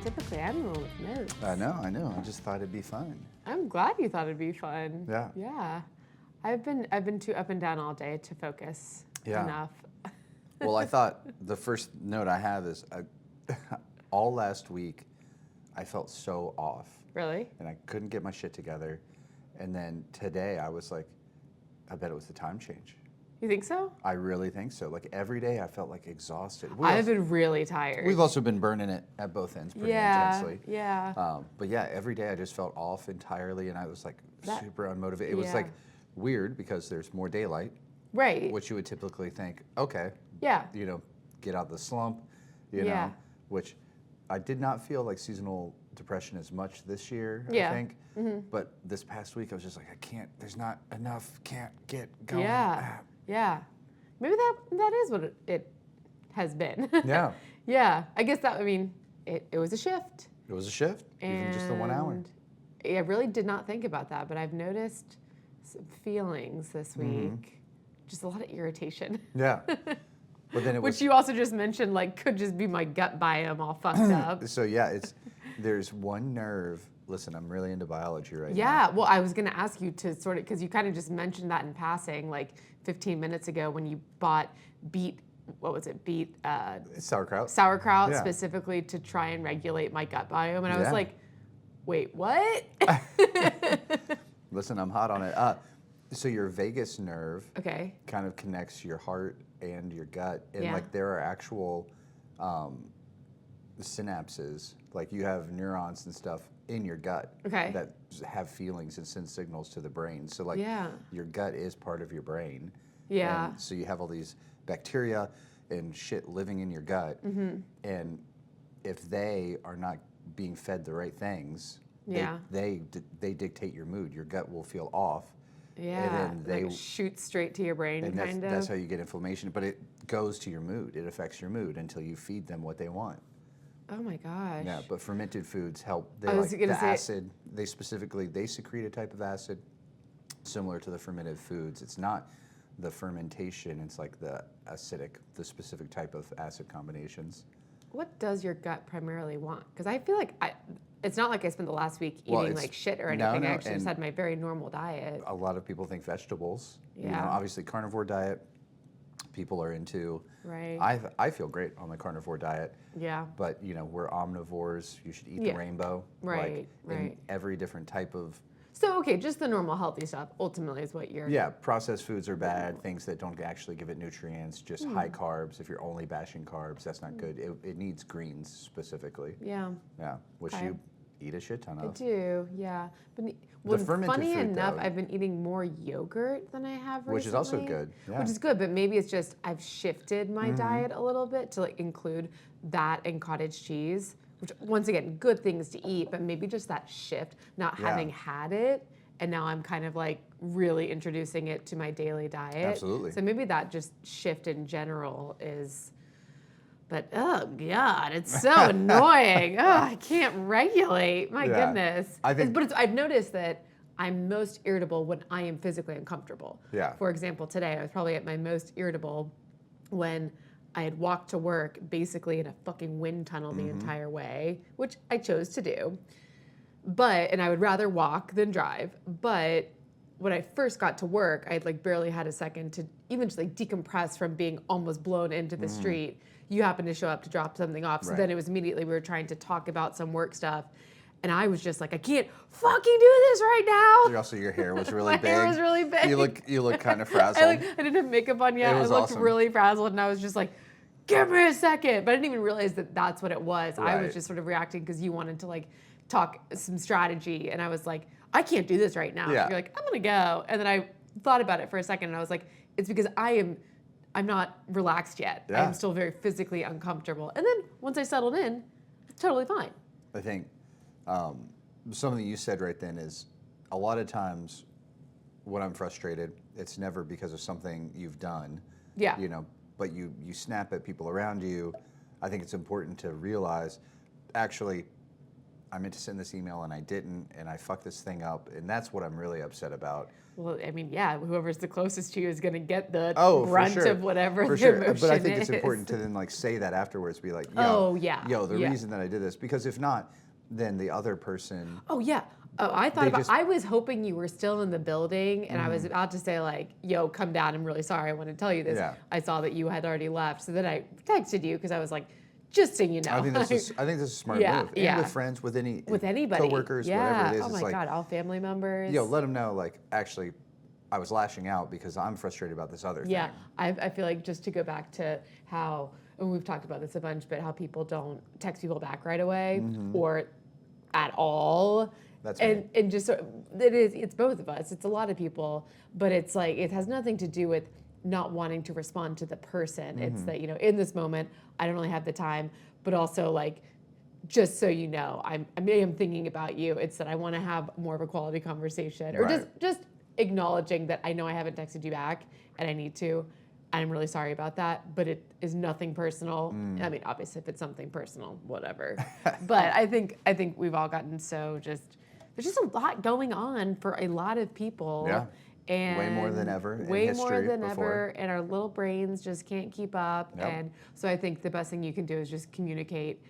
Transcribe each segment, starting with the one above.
typically I'm the one with notes. I know. I just thought it'd be fun. I'm glad you thought it'd be fun. Yeah. Yeah. I've been too up and down all day to focus enough. Well, I thought the first note I have is all last week I felt so off. Really? And I couldn't get my shit together. And then today I was like, I bet it was the time change. You think so? I really think so. Like every day I felt like exhausted. I've been really tired. We've also been burning it at both ends pretty intensely. Yeah. But yeah, every day I just felt off entirely and I was like super unmotivated. It was Yeah. like weird because there's more daylight. Right. Which you would typically think, okay, Yeah. get out of the slump, Yeah. which I did not feel like seasonal depression as much this year, Yeah. I think. But this past week I was just like, I can't, there's not enough, can't get going. Yeah. Yeah. Maybe that is what it has been. Yeah. Yeah. I guess it was a shift. It was a shift, even just the 1 hour. And I really did not think about that, but I've noticed some feelings this week. Just a lot of irritation. Yeah. But then it was. Which you also just mentioned, like, could just be my gut biome all fucked up. So yeah, there's one nerve. Listen, I'm really into biology right now. Yeah, well, I was going to ask you to sort of, because you kind of just mentioned that in passing, like 15 minutes ago when you bought beet Sauerkraut. Sauerkraut Yeah. specifically to try and regulate my gut biome. And I was Yeah. like, wait, what? Listen, I'm hot on it. So your vagus nerve Okay. kind of connects your heart and your gut, and Yeah. like there are actual synapses, like you have neurons and stuff in your gut Okay. that have feelings and send signals to the brain. So like Yeah. your gut is part of your brain. Yeah. And so you have all these bacteria and shit living in your gut, and if they are not being fed the right things, Yeah. they dictate your mood. Your gut will feel off. Yeah. And then like shoots straight to your brain, and kind of. that's how you get inflammation, but it goes to your mood. It affects your mood until you feed them what they want. Oh my gosh. Yeah, but fermented foods help. I was Like gonna the say- acid. They secrete a type of acid similar to the fermented foods. It's not the fermentation. It's like the specific type of acid combinations. What does your gut primarily want? Because I feel like it's not like I spent the last week Well, eating it's- like shit or no, anything. I no, actually just and- had my very normal diet. A lot of people think vegetables. Yeah. Obviously carnivore diet. People are into. Right. I feel great on the carnivore diet. Yeah. But we're omnivores. You should eat Yeah. the rainbow. Right, Like, in right. every different type of. So, okay, just the normal healthy stuff ultimately is what you're... Yeah, processed foods are bad. Things that don't actually give it nutrients. Just Hmm. high carbs. If you're only bashing carbs, that's not good. It needs greens specifically. Yeah, Yeah, which Okay. you eat a shit ton I of. do, yeah. But fermented funny food, enough, though- I've been eating more yogurt than I have recently. Which is also good, yeah. Which is good, but maybe it's just I've shifted my diet a little bit to like include that and cottage cheese, which once again, good things to eat, but maybe just that shift, not Yeah. having had it, and now I'm kind of like really introducing it to my daily diet. Absolutely. So maybe that just shift in general is... But oh god, it's so annoying. Oh, I can't regulate. My Yeah. goodness. I think- I've noticed that I'm most irritable when I am physically uncomfortable. Yeah. For example, today I was probably at my most irritable when I had walked to work basically in a fucking wind tunnel the entire way, which I chose to do. And I would rather walk than drive. But when I first got to work, I had like barely had a second to even just like decompress from being almost blown into the street. You happened to show up to drop something off. So Right. then it was immediately we were trying to talk about some work stuff. And I was just like, I can't fucking do this right now. Also, your hair was really My big. hair was really big. You look kind of frazzled. I didn't have makeup on yet. It I was looked awesome. really frazzled, and I was just like, "Give me a second." But I didn't even realize that that's what it was. I was Right. just sort of reacting because you wanted to like talk some strategy, and I was like, "I can't do this right now." Yeah. You're like, "I'm gonna go," and then I thought about it for a second, and I was like, "It's because I'm not relaxed yet. Yeah. I'm still very physically uncomfortable." And then once I settled in, it's totally fine. I think something you said right then is a lot of times when I'm frustrated, it's never because of something you've done. Yeah. But you snap at people around you. I think it's important to realize, actually, I meant to send this email and I didn't, and I fucked this thing up, and that's what I'm really upset about. Well, I mean, yeah, whoever's the closest to you is going to get the Oh, brunt for sure. of whatever For the sure. emotion But I think is. it's important to then like say that afterwards, be like, yo, Oh, yeah. the Yeah. reason that I did this, because if not, then the other person. Oh, yeah. Oh, I thought They about. just- I was hoping you were still in the building, and I was about to say like, "Yo, come down. I'm really sorry. I want to tell you this." Yeah. I saw that you had already left, so then I texted you because I was like, "Just so you know." I think this is a smart Yeah, move. And yeah. with friends, with anybody, coworkers, yeah. whatever it is. Oh it's my like, God, all family members. yo, let them know. Like, actually, I was lashing out because I'm frustrated about this other Yeah, thing. I feel like just to go back to how, and we've talked about this a bunch, but how people don't text people back right away or at all. That's and just sort of, it's both of us. It's a lot of people, but it's like it has nothing to do with not wanting to respond to the person. It's that, in this moment, I don't really have the time, but also like, just so you know, I am thinking about you. It's that I want to have more of a quality conversation, or Right. just acknowledging that I know I haven't texted you back and I need to. I'm really sorry about that, but it is nothing personal. I mean, obviously, if it's something personal, whatever. But I think we've all gotten so there's just a lot going on for a lot of people. Yeah. And Way more than ever in Way more history than before. ever, and our little brains just can't keep up. Yep. And so I think the best thing you can do is just communicate,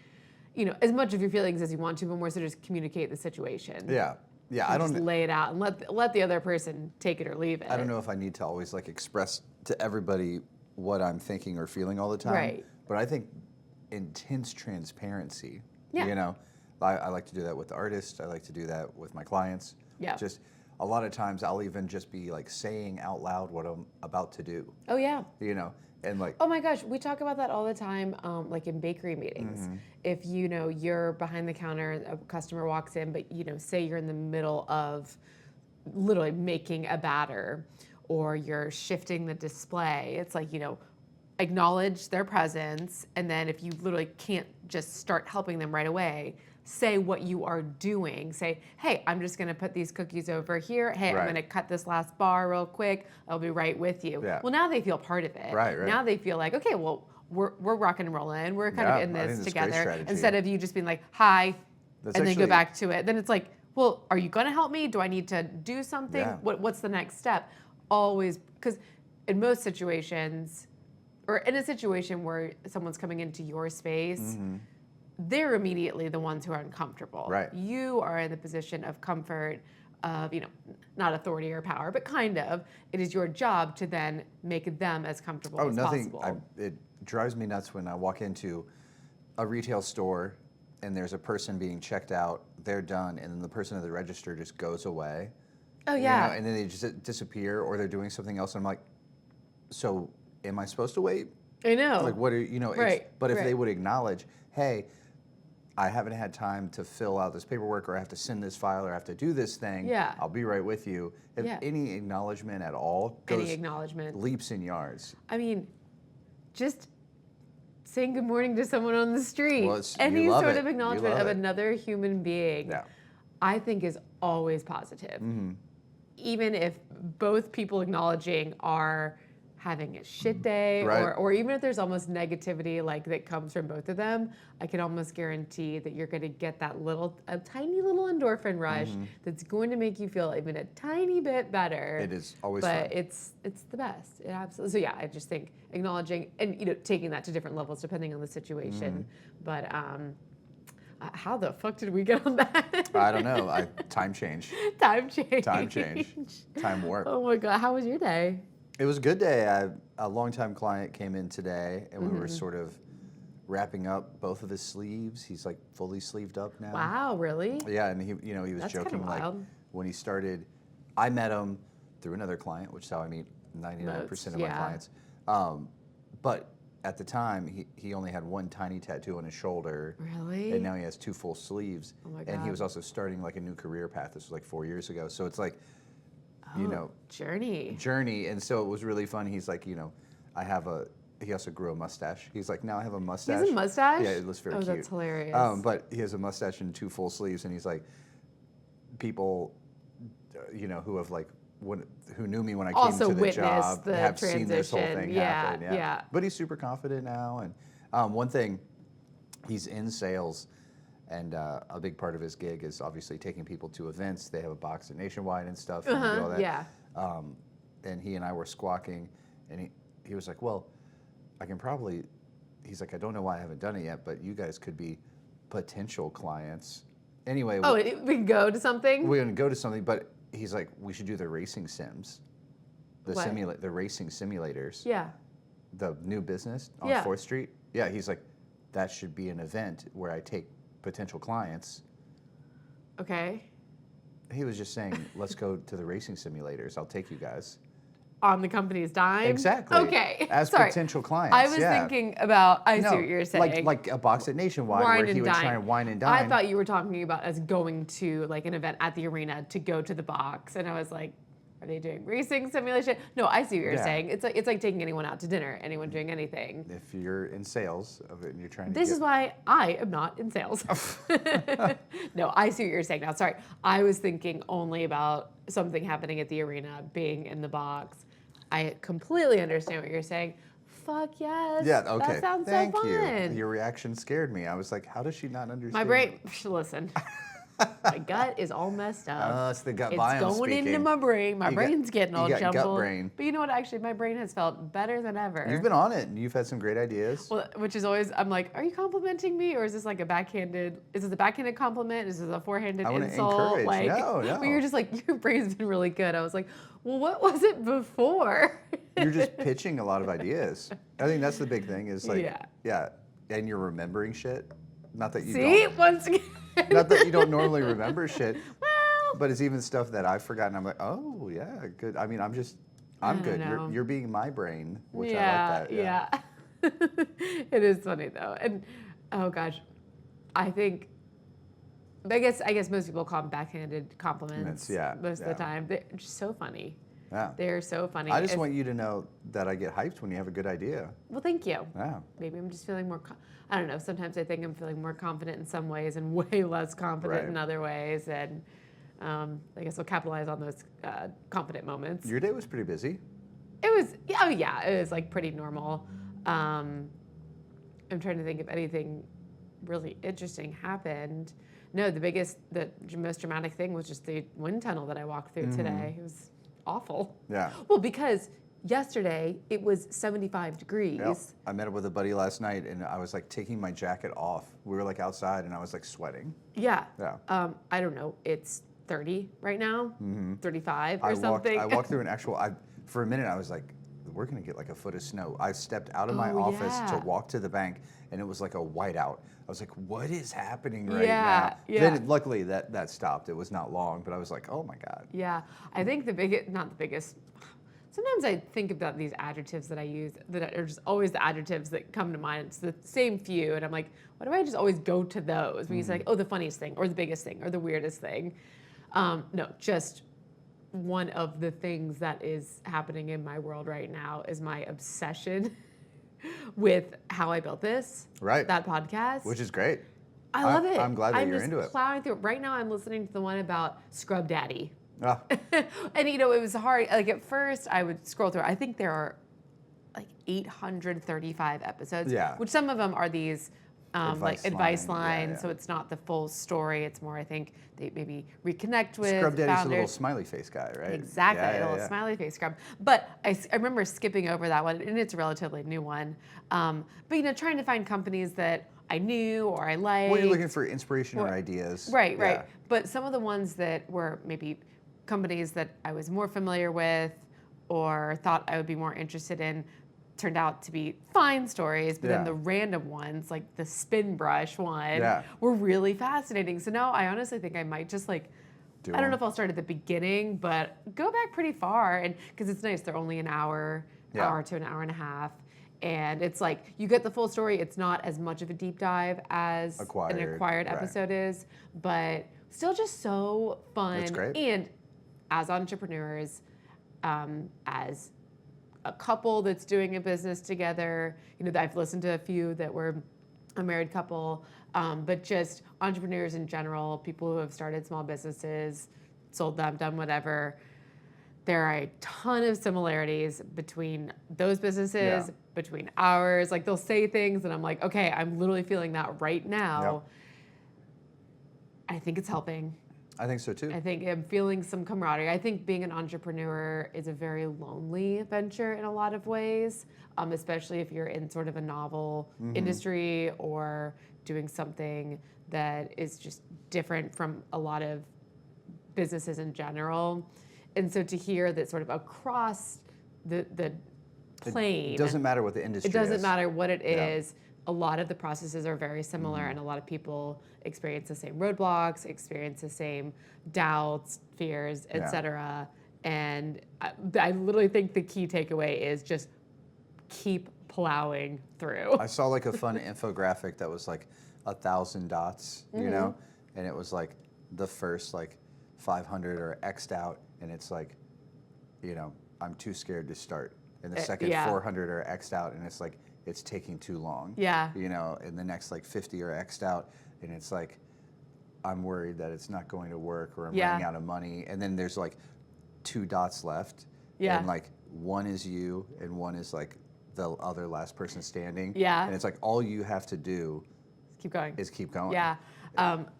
as much of your feelings as you want to, but more so just communicate the situation. Yeah. Yeah. I And don't just lay it out and let the other person take it or leave it. I don't know if I need to always like express to everybody what I'm thinking or feeling all the time. Right. But I think intense transparency. Yeah. I like to do that with the artists. I like to do that with my clients. Yeah. Just a lot of times I'll even just be like saying out loud what I'm about to do. Oh yeah. And like Oh my gosh, we talk about that all the time, like in bakery meetings. If you're behind the counter, and a customer walks in, but say you're in the middle of literally making a batter, or you're shifting the display. It's like acknowledge their presence, and then if you literally can't just start helping them right away, say what you are doing. Say, hey, I'm just gonna put these cookies over here. Hey, Right. I'm gonna cut this last bar real quick. I'll be right with you. Yeah. Well, now they feel part of it. Right. Now they feel like, okay, well, we're rocking and rolling. We're kind Yeah, of in I this think that's great together. strategy. Instead of you just being like, hi, That's and then go actually- back to it. Then it's like, well, are you gonna help me? Do I need to do something? Yeah. What's the next step? Always, because in most situations, or in a situation where someone's coming into your space, they're immediately the ones who are uncomfortable. Right. You are in the position of comfort, of, not authority or power, but kind of. It is your job to then make them as comfortable as possible. It drives me nuts when I walk into a retail store and there's a person being checked out, they're done, and then the person at the register just goes away. Oh, yeah. And then they just disappear, or they're doing something else. And I'm like, so am I supposed to wait? I know. Like, what are it's- Right, But if right. they would acknowledge, hey, I haven't had time to fill out this paperwork, or I have to send this file, or I have to do this thing. Yeah. I'll be right with you. If Yeah. any acknowledgement at all Any goes acknowledgement. leaps and yards. I mean, just saying good morning to someone on the street. Well, you Any love sort it. of You acknowledgement love of it. another human being, Yeah. I think is always positive. Even if both people acknowledging are having a shit day, Right. or even if there's almost negativity like that comes from both of them, I can almost guarantee that you're going to get that a tiny little endorphin rush that's going to make you feel even a tiny bit better. It is always but fun. it's the best. It absolutely. So yeah, I just think acknowledging and taking that to different levels depending on the situation. But how the fuck did we get on that? I don't know. Time change. Time change. Time change. Time warp. Oh my god, how was your day? It was a good day. A longtime client came in today, and we were Mm-hmm. sort of wrapping up both of his sleeves. He's like fully sleeved up now. Wow, really? Yeah, and he was That's kinda joking like wild. when he started. I met him through another client, which is how I meet 99% of my yeah. clients. But at the time, he only had one tiny tattoo on his shoulder. Really? And now he has two full sleeves. Oh my And he God. was also starting like a new career path. This was like 4 years ago. So it's like, Journey. journey. And so it was really fun. He's like, he also grew a mustache. He's like, now I have a He mustache. has a mustache? Yeah, it was very oh, cute. that's hilarious. But he has a mustache and two full sleeves. And he's like, people, who have like, who knew me when I Also came to the witnessed job the have seen this whole transition. thing Yeah, happen. yeah. But he's super confident now. And one thing, he's in sales. And a big part of his gig is obviously taking people to events. They have a box at Nationwide and stuff, and they do all that. Yeah. And he and I were squawking, and he was like, well, I can probably, he's like, I don't know why I haven't done it yet, but you guys could be potential clients. Anyway, Oh, we can go to something? we're going to go to something, but he's like, we should do the racing sims, the racing simulators. Yeah. The new business on Yeah. 4th Street. Yeah, he's like, that should be an event where I take potential clients. Okay. He was just saying, let's go to the racing simulators. I'll take you guys. On the company's dime? Exactly. Okay. As Sorry. potential clients. I was thinking about, I see what you're saying. Like a box at Nationwide where he would try and wine and dine. I thought you were talking about us going to like an event at the arena to go to the box. And I was like, are they doing racing simulation? No, I see what you're saying. It's like taking anyone out to dinner, anyone doing anything. If you're in sales of it and you're trying to This is why I am not in sales. No, I see what you're saying now. Sorry. I was thinking only about something happening at the arena, being in the box. I completely understand what you're saying. Fuck yes. Yeah, okay. That sounds Thank so you. fun. Your reaction scared me. I was like, how does she not understand? My brain, listen, my gut is all messed up. It's the gut It's biome going into speaking. my brain. My You got- brain's getting all you got gut jumbled. brain. But you know what? Actually, my brain has felt better than ever. You've been on it. And you've had some great ideas. Well, which is always, I'm like, are you complimenting me, or is this like a backhanded? Is this a backhanded compliment? Is this a forehanded I wanna insult? encourage. Like, No. But you're just like, your brain's been really good. I was like, well, what was it before? You're just pitching a lot of ideas. I think that's the big thing is like, Yeah. and you're remembering shit. Not that you See, don't. once again. Not that you don't normally remember shit. Well, But it's even stuff that I've forgotten. I'm like, oh yeah, good. I mean, I'm good. know. You're being my brain, which yeah, I like that. Yeah. It is funny though, and oh gosh, I guess most people call them backhanded compliments. Yeah, most of the time, they're just so funny. Yeah. They're so funny. I just want you to know that I get hyped when you have a good idea. Well, thank you. Yeah. Maybe I'm just feeling more. I don't know. Sometimes I think I'm feeling more confident in some ways and way less confident in other ways, and I guess I'll capitalize on those confident moments. Your day was pretty busy. It was, it was like pretty normal. I'm trying to think if anything really interesting happened. No, the most dramatic thing was just the wind tunnel that I walked through today. It was awful. Yeah. Well, because yesterday it was 75 degrees. Yep. I met up with a buddy last night, and I was like taking my jacket off. We were like outside, and I was like sweating. Yeah. Yeah. I don't know. It's 30 right now, 35 or something. I walked through an actual. For a minute, I was like, we're gonna get like a foot of snow. I stepped out of my office to walk to the bank, and it was like a whiteout. I was like, what is happening right now? Yeah. Then luckily that stopped. It was not long, but I was like, oh my God. Yeah, I think not the biggest. Sometimes I think about these adjectives that I use that are just always the adjectives that come to mind. It's the same few, and I'm like, why do I just always go to those? When you say, like, oh, the funniest thing, or the biggest thing, or the weirdest thing. No, just one of the things that is happening in my world right now is my obsession with how I built this. Right. That podcast. Which is great. I love it. I'm glad that you're into it. I'm just plowing through it. Right now I'm listening to the one about Scrub Daddy. Ah, And it was hard. Like at first I would scroll through. I think there are like 835 episodes. Yeah. Which some of them are these like advice lines. Yeah. So it's not the full story. It's more, I think, they maybe reconnect with Scrub Daddy's founders. a little smiley face guy, right? Exactly, Yeah, a little smiley face scrub. But I remember skipping over that one, and it's a relatively new one. But trying to find companies that I knew or I liked. Well, you're looking for inspiration or ideas. Right. Yeah. But some of the ones that were maybe companies that I was more familiar with or thought I would be more interested in turned out to be fine stories, but then the random ones, like the spin brush one, were really fascinating. So now I honestly think I might just I don't know if I'll start at the beginning, but go back pretty far, and because it's nice, they're only an hour to an hour and a half. And it's like, you get the full story. It's not as much of a deep dive as an acquired episode is, but still just so fun. That's great. And as entrepreneurs, as a couple that's doing a business together, I've listened to a few that were a married couple, but just entrepreneurs in general, people who have started small businesses, sold them, done whatever. There are a ton of similarities between those businesses, between ours. Like they'll say things and I'm like, okay, I'm literally feeling that right now. I think it's helping. I think so too. I think I'm feeling some camaraderie. I think being an entrepreneur is a very lonely venture in a lot of ways, especially if you're in sort of a novel industry or doing something that is just different from a lot of businesses in general. And so to hear that sort of across the plane, It doesn't matter what the industry it doesn't is. matter what it Yeah. is. A lot of the processes are very similar, and a lot of people experience the same roadblocks, experience the same doubts, fears, Yeah. etc. And I literally think the key takeaway is just keep plowing through. I saw like a fun infographic that was like 1,000 dots, you know, and it was like the first like 500 are X'd out, and it's like, you know, I'm too scared to start. And the second yeah. 400 are X'd out, and it's like, it's taking too long. Yeah. You know, and the next like 50 are X'd out, and it's like, I'm worried that it's not going to work, or I'm Yeah. running out of money. And then there's like 2 dots left. Yeah. And like one is you, and one is like the other last person standing. Yeah. And it's like, all you have to do Keep going. is keep going. Yeah.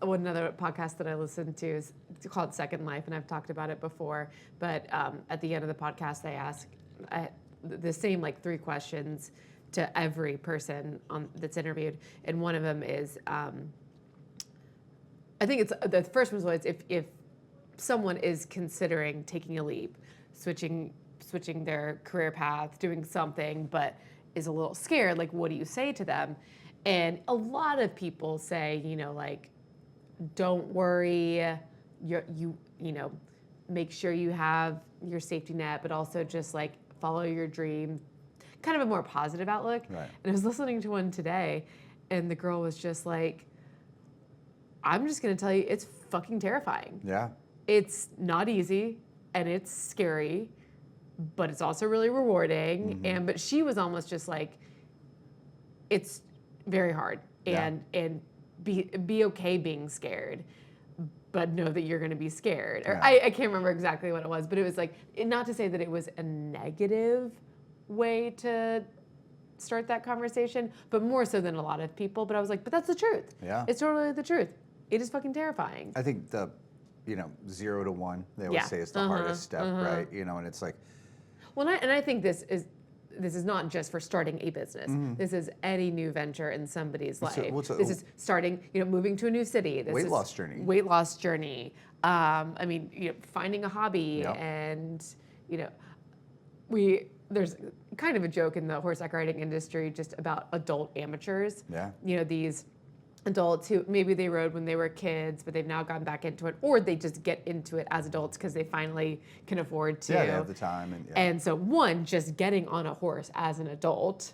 One other podcast that I listened to is called Second Life, and I've talked about it before. But at the end of the podcast, they ask the same like 3 questions to every person that's interviewed, and one of them is, I think it's the first one was always if someone is considering taking a leap, switching their career path, doing something, but is a little scared, like what do you say to them? And a lot of people say, you know, like, don't worry, you know, make sure you have your safety net, but also just like follow your dream, kind of a more positive outlook. Right. And I was listening to one today, and the girl was just like, I'm just gonna tell you, it's fucking terrifying. Yeah. It's not easy, and it's scary, but it's also really rewarding. But she was almost just like, it's very hard, and be okay being scared, but know that you're going to be scared. Or Yeah. I can't remember exactly what it was, but it was like, not to say that it was a negative way to start that conversation, but more so than a lot of people. But I was like, but that's the truth. Yeah. It's totally the truth. It is fucking terrifying. I think the, you know, 0 to 1, they always Yeah. say is the hardest step, right? You know, and it's like, Well, and I think this is not just for starting a business. This is any new venture in somebody's life. This is starting, you know, moving to a new city. This Weight is loss journey. Weight loss journey. I mean, you know, finding a hobby, Yep. and you know, there's kind of a joke in the horseback riding industry just about adult amateurs. Yeah. You know, these adults who maybe they rode when they were kids, but they've now gone back into it, or they just get into it as adults because they finally can afford to. Yeah, they have the time. And so one, just getting on a horse as an adult,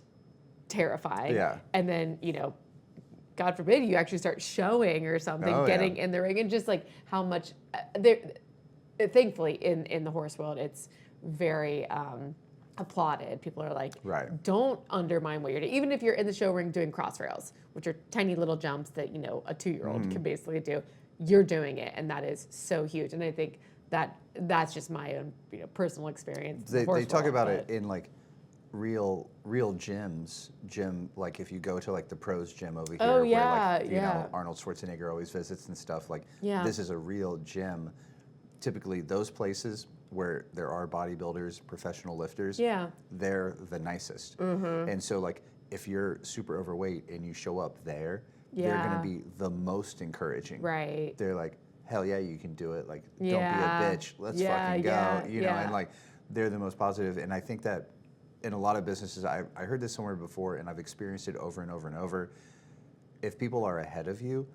terrifying. Yeah. And then, you know, God forbid you actually start showing or something, Oh, getting in the ring, and just like how much thankfully in the horse world, it's very applauded. People are like, Right. don't undermine what you're doing. Even if you're in the show ring doing cross rails, which are tiny little jumps that, you know, a 2-year-old can basically do, you're doing it, and that is so huge. And I think that's just my own, you know, personal experience. They talk about it in like real gyms. Like if you go to like the pros gym over here, Oh, where yeah, like, you yeah. know, Arnold Schwarzenegger always visits and stuff, like Yeah. this is a real gym. Typically those places where there are bodybuilders, professional lifters, Yeah. they're the nicest. And so like if you're super overweight and you show up there, they're Yeah. gonna be the most encouraging. Right. They're like, hell yeah, you can do it. Like, Yeah. don't be a bitch. Let's Yeah, fucking go. yeah, You know, yeah. and like they're the most positive. And I think that in a lot of businesses, I heard this somewhere before, and I've experienced it over and over and over. If people are ahead of you,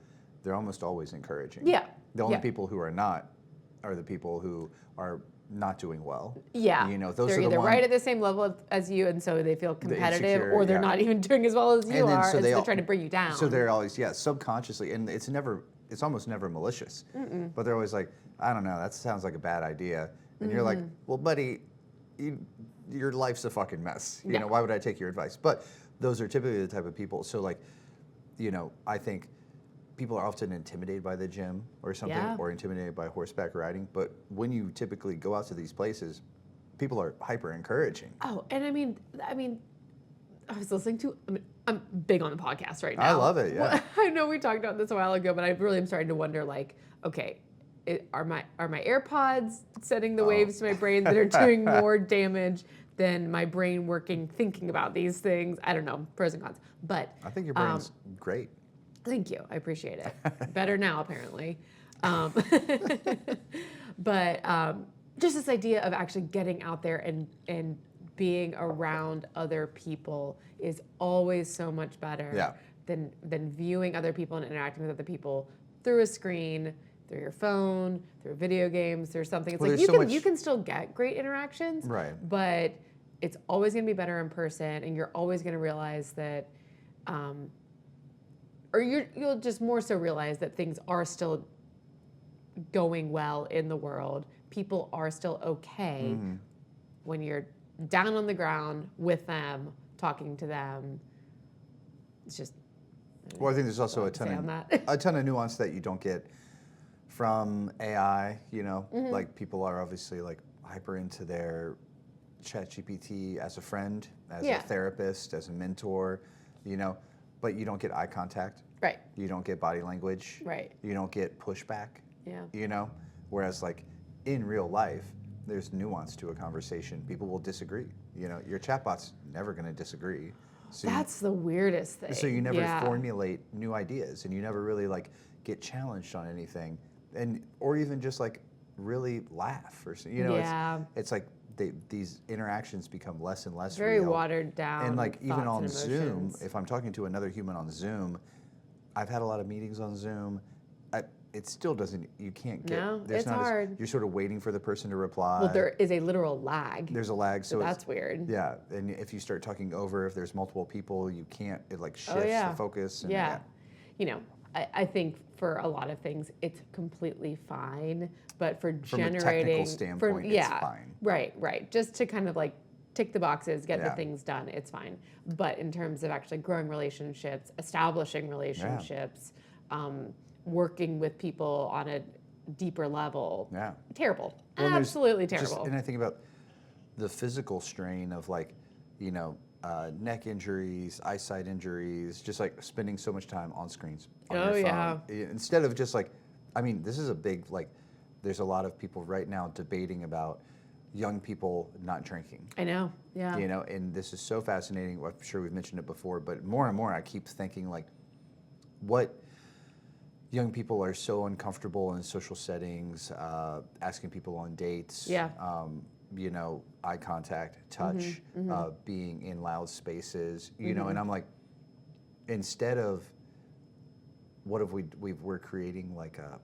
they're almost always encouraging. Yeah. The only Yeah. people who are not are the people who are not doing well. Yeah. You know, those they're are the either ones. right at the same level as you, and so they feel competitive, insecure, or they're yeah. not even doing as well as you And then are, so and they so they're all- trying to bring you down. So they're always, subconsciously, and it's almost never malicious. But they're always like, I don't know, that sounds like a bad idea. And you're like, well, buddy, your life's a fucking mess. You Yeah. know, why would I take your advice? But those are typically the type of people. So like, you know, I think people are often intimidated by the gym or something, Yeah. or intimidated by horseback riding. But when you typically go out to these places, people are hyper encouraging. Oh, and I mean, I was listening to. I'm big on the podcast right now. I love it, yeah. I know we talked about this a while ago, but I really am starting to wonder, like, okay, are my AirPods sending the waves to my brain that are doing more damage than my brain working thinking about these things? I don't know, pros and cons. But I think your brain's great. thank you, I appreciate it. Better now, apparently. Um, but just this idea of actually getting out there and being around other people is always so much better than viewing other people and interacting with other people through a screen, through your phone, through video games, through something. It's like you can still get great interactions, right? But it's always going to be better in person, and you're always going to realize that, or you'll just more so realize that things are still going well in the world. People are still okay when you're down on the ground with them, talking to them. It's just. Well, I think there's also a ton of nuance that you don't get from AI. You know, like people are obviously like hyper into their ChatGPT as a friend, as a therapist, as a mentor. You know, but you don't get eye contact. Right. You don't get body language. Right. You don't get pushback. Yeah. You know, whereas like in real life, there's nuance to a conversation. People will disagree. You know, your chatbot's never going to disagree. So that's the weirdest thing. So you never formulate new ideas, and you never really like get challenged on anything, and or even just like really laugh or you know. It's like these interactions become less and less very real. watered down. And like even on and Zoom, if I'm talking to another human on Zoom, I've had a lot of meetings on Zoom. It still doesn't. You can't get. No, there's it's not hard. You're sort of waiting for the person to reply. Well, there is a literal lag. There's a lag, so that's weird. Yeah, and if you start talking over, if there's multiple people, you can't. It like shifts the focus. And You know, I think for a lot of things it's completely fine, but for generating, from a technical standpoint, it's fine. Right. Just to kind of like tick the boxes, get the things done, it's fine. But in terms of actually growing relationships, establishing relationships. Working with people on a deeper level. Yeah. Terrible. Well, absolutely terrible. And I think about the physical strain of like, you know, neck injuries, eyesight injuries, just like spending so much time on screens on your phone. Instead of just like, I mean, this is a big, like, there's a lot of people right now debating about young people not drinking. I know, yeah. You know, and this is so fascinating. I'm sure we've mentioned it before, but more and more I keep thinking like, what young people are so uncomfortable in social settings, asking people on dates, you know, eye contact, touch, being in loud spaces, you know, and I'm like, instead of, what if we're creating like a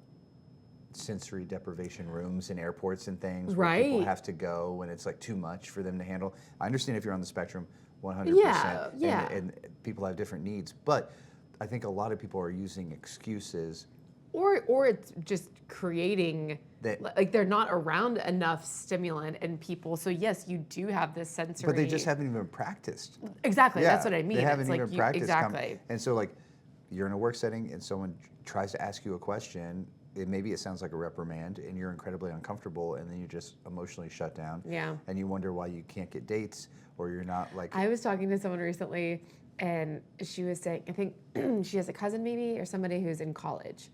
sensory deprivation rooms in airports and things where people have to go when it's like too much for them to handle. I understand if you're on the spectrum, 100%, and people have different needs, but I think a lot of people are using excuses. Or it's just creating, like they're not around enough stimulant and people. So yes, you do have this sensory. But they just haven't even practiced. Exactly, that's what I mean. They haven't even practiced. Exactly. And so like, you're in a work setting and someone tries to ask you a question, maybe it sounds like a reprimand and you're incredibly uncomfortable and then you just emotionally shut down. Yeah. And you wonder why you can't get dates or you're not like. I was talking to someone recently and she was saying, I think she has a cousin maybe or somebody who's in college,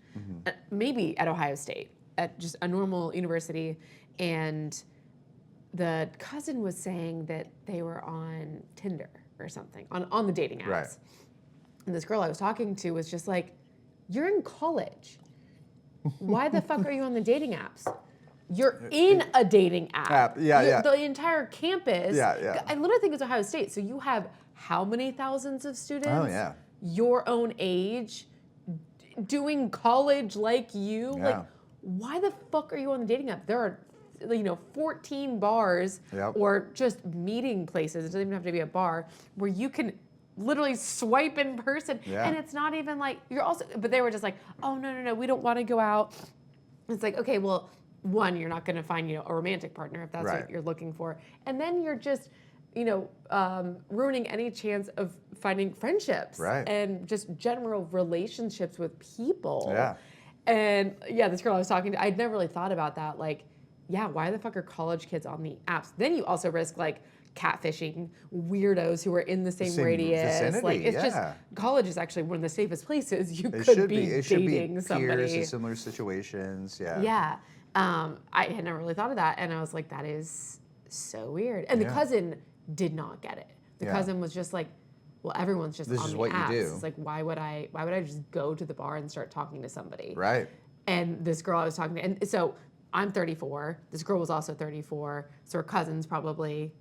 maybe at Ohio State, at just a normal university. And the cousin was saying that they were on Tinder or something, on the dating apps. Right. And this girl I was talking to was just like, you're in college. Why the fuck are you on the dating apps? You're in a dating app. The entire campus. I literally think it's Ohio State. So you have how many thousands of students? Oh, yeah. Your own age, doing college like you. Yeah. Like, why the fuck are you on the dating app? There are, 14 bars or just meeting places. It doesn't even have to be a bar where you can literally swipe in person. Yeah. And it's not even like, but they were just like, oh, no, we don't want to go out. It's like, okay, well, one, you're not going to find, a romantic partner if that's what you're looking for. And then you're just, ruining any chance of finding friendships and just general relationships with people. Yeah. And this girl I was talking to, I'd never really thought about that. Like, why the fuck are college kids on the apps? Then you also risk like catfishing weirdos who are in the same Same radius. vicinity, Like it's just yeah. college is actually one of the safest places you It could should be be. It should be dating peers somebody. in similar situations. Yeah. Yeah. I had never really thought of that, and I was like, that is so weird. And the Yeah. cousin did not get it. The Yeah. cousin was just like, well, everyone's just This on is the what you apps. do. It's like, why would I just go to the bar and start talking to somebody? Right. And this girl I was talking to, and so I'm 34. This girl was also 34. So her cousin's probably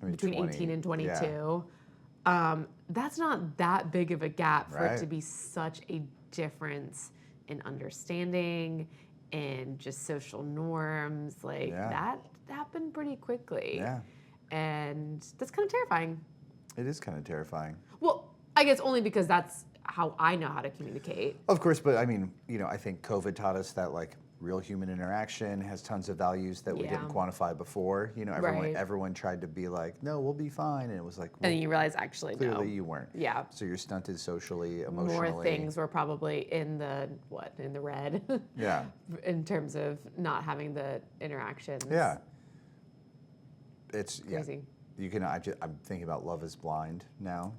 Maybe between 20. 18 and 22. Yeah. That's not that big of a gap for it Right. to be such a difference in understanding and just social norms. Like Yeah. that happened pretty quickly. Yeah. And that's kind of terrifying. It is kind of terrifying. Well, I guess only because that's how I know how to communicate. Of course, but I mean, I think COVID taught us that like real human interaction has tons of values that we Yeah. didn't quantify before. Right. Everyone tried to be like, no, we'll be fine, and it was like, And well, then you realize actually no. clearly you weren't. Yeah. So you're stunted socially, emotionally. More things were probably in the red. Yeah. In terms of not having the interactions. Yeah. It's Crazy. Yeah. I'm thinking about Love Is Blind now,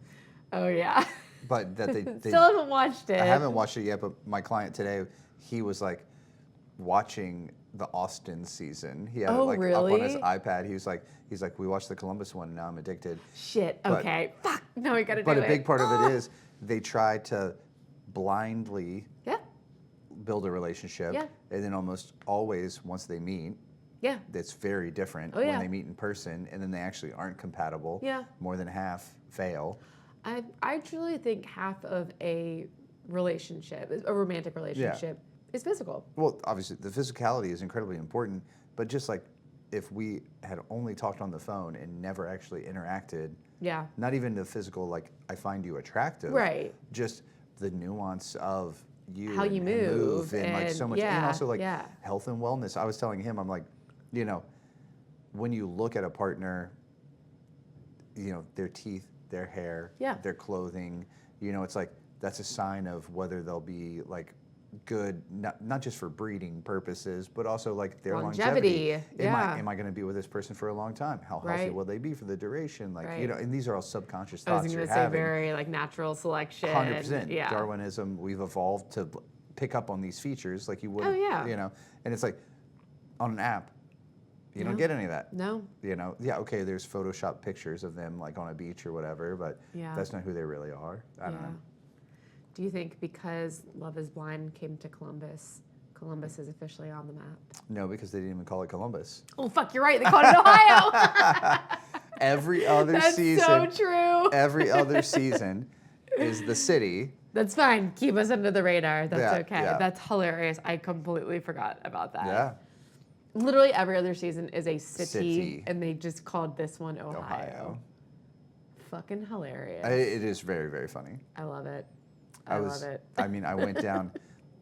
Oh yeah. but that they Still haven't watched it. I haven't watched it yet, but my client today, he was like watching the Austin season. He had it Oh, like up on his really? iPad. He's like, we watched the Columbus one, and now I'm addicted. Shit. But- Okay. Fuck. Now we gotta do But it. a big part of it is they try to blindly Yeah. build a relationship, Yeah. and then almost always once they meet, Yeah. that's very different Oh, yeah. when they meet in person, and then they actually aren't compatible. Yeah. More than half fail. I truly think half of a relationship, a romantic relationship, is physical. Well, obviously, the physicality is incredibly important, but just like if we had only talked on the phone and never actually interacted, Yeah. not even the physical, like, I find you attractive. Right. Just the nuance of you. How you and move and like so and- much. And yeah, also, like, yeah. health and wellness. I was telling him, I'm like, when you look at a partner, their teeth, their hair, Yeah. their clothing, it's like, that's a sign of whether they'll be, like, good, not just for breeding purposes, but also like their longevity. Longevity, yeah. Am I going to be with this person for a long time? How healthy Right. will they be for the duration? Like, Right. and these are all subconscious I thoughts was you're going to say having. very like natural selection. 100%. Yeah. Darwinism, we've evolved to pick up on these features like you would. Oh, yeah. And it's like on an app, you don't No. get any of that. No. Yeah, okay, there's Photoshop pictures of them like on a beach or whatever, but Yeah. that's not who they really are. I don't know. Do you think because Love Is Blind came to Columbus, Columbus is officially on the map? No, because they didn't even call it Columbus. Oh fuck, you're right. They called it Ohio. Every other That's season, so true. every other season is the city. That's fine. Keep us under the radar. That's Yeah, okay. yeah. That's hilarious. I completely forgot about that. Yeah, Literally every other season is a city, City. and they just called this one Ohio. Ohio. Fucking hilarious. It is very, very funny. I love it. I love it. I mean, I went down.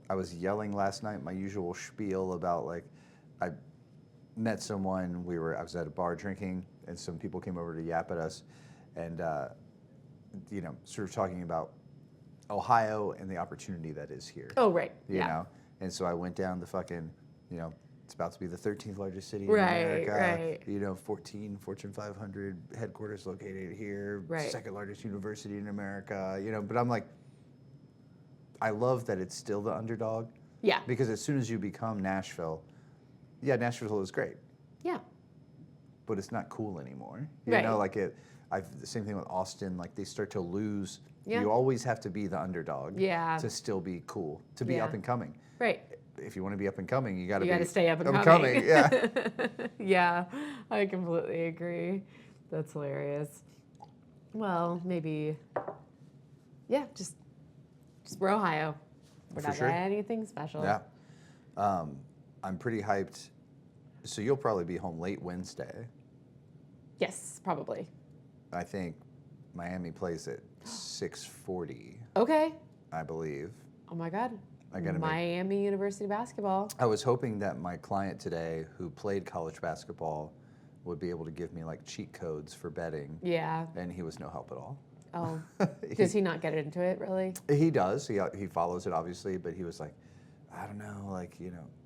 I was yelling last night my usual spiel about like, I met someone. I was at a bar drinking, and some people came over to yap at us, and sort of talking about Ohio and the opportunity that is here. Oh, right. You yeah. know, and so I went down the fucking, it's about to be the 13th largest city in Right, America. right. 14 Fortune 500 headquarters located here. Right. Second largest university in America. But I'm like, I love that it's still the underdog. Yeah. Because as soon as you become Nashville, Nashville is great, Yeah. but it's not cool anymore. Right. The same thing with Austin. Like they start to lose. Yeah. You always have to be the underdog. Yeah. To still be cool, to be Yeah. up and coming. Right. If you want to be up and coming, you got to You be. got to stay up and coming. Yeah. Yeah, I completely agree. That's hilarious. Well, maybe. Yeah, just we're Ohio. We're For not sure. anything special. Yeah. I'm pretty hyped. So you'll probably be home late Wednesday. Yes, probably. I think Miami plays at 6:40, Okay. I believe. Oh my God. I gotta make- Miami University basketball. I was hoping that my client today, who played college basketball, would be able to give me like cheat codes for betting, Yeah. and he was no help at all. Oh. Does he not get into it really? He does. He follows it obviously, but he was like, I don't know,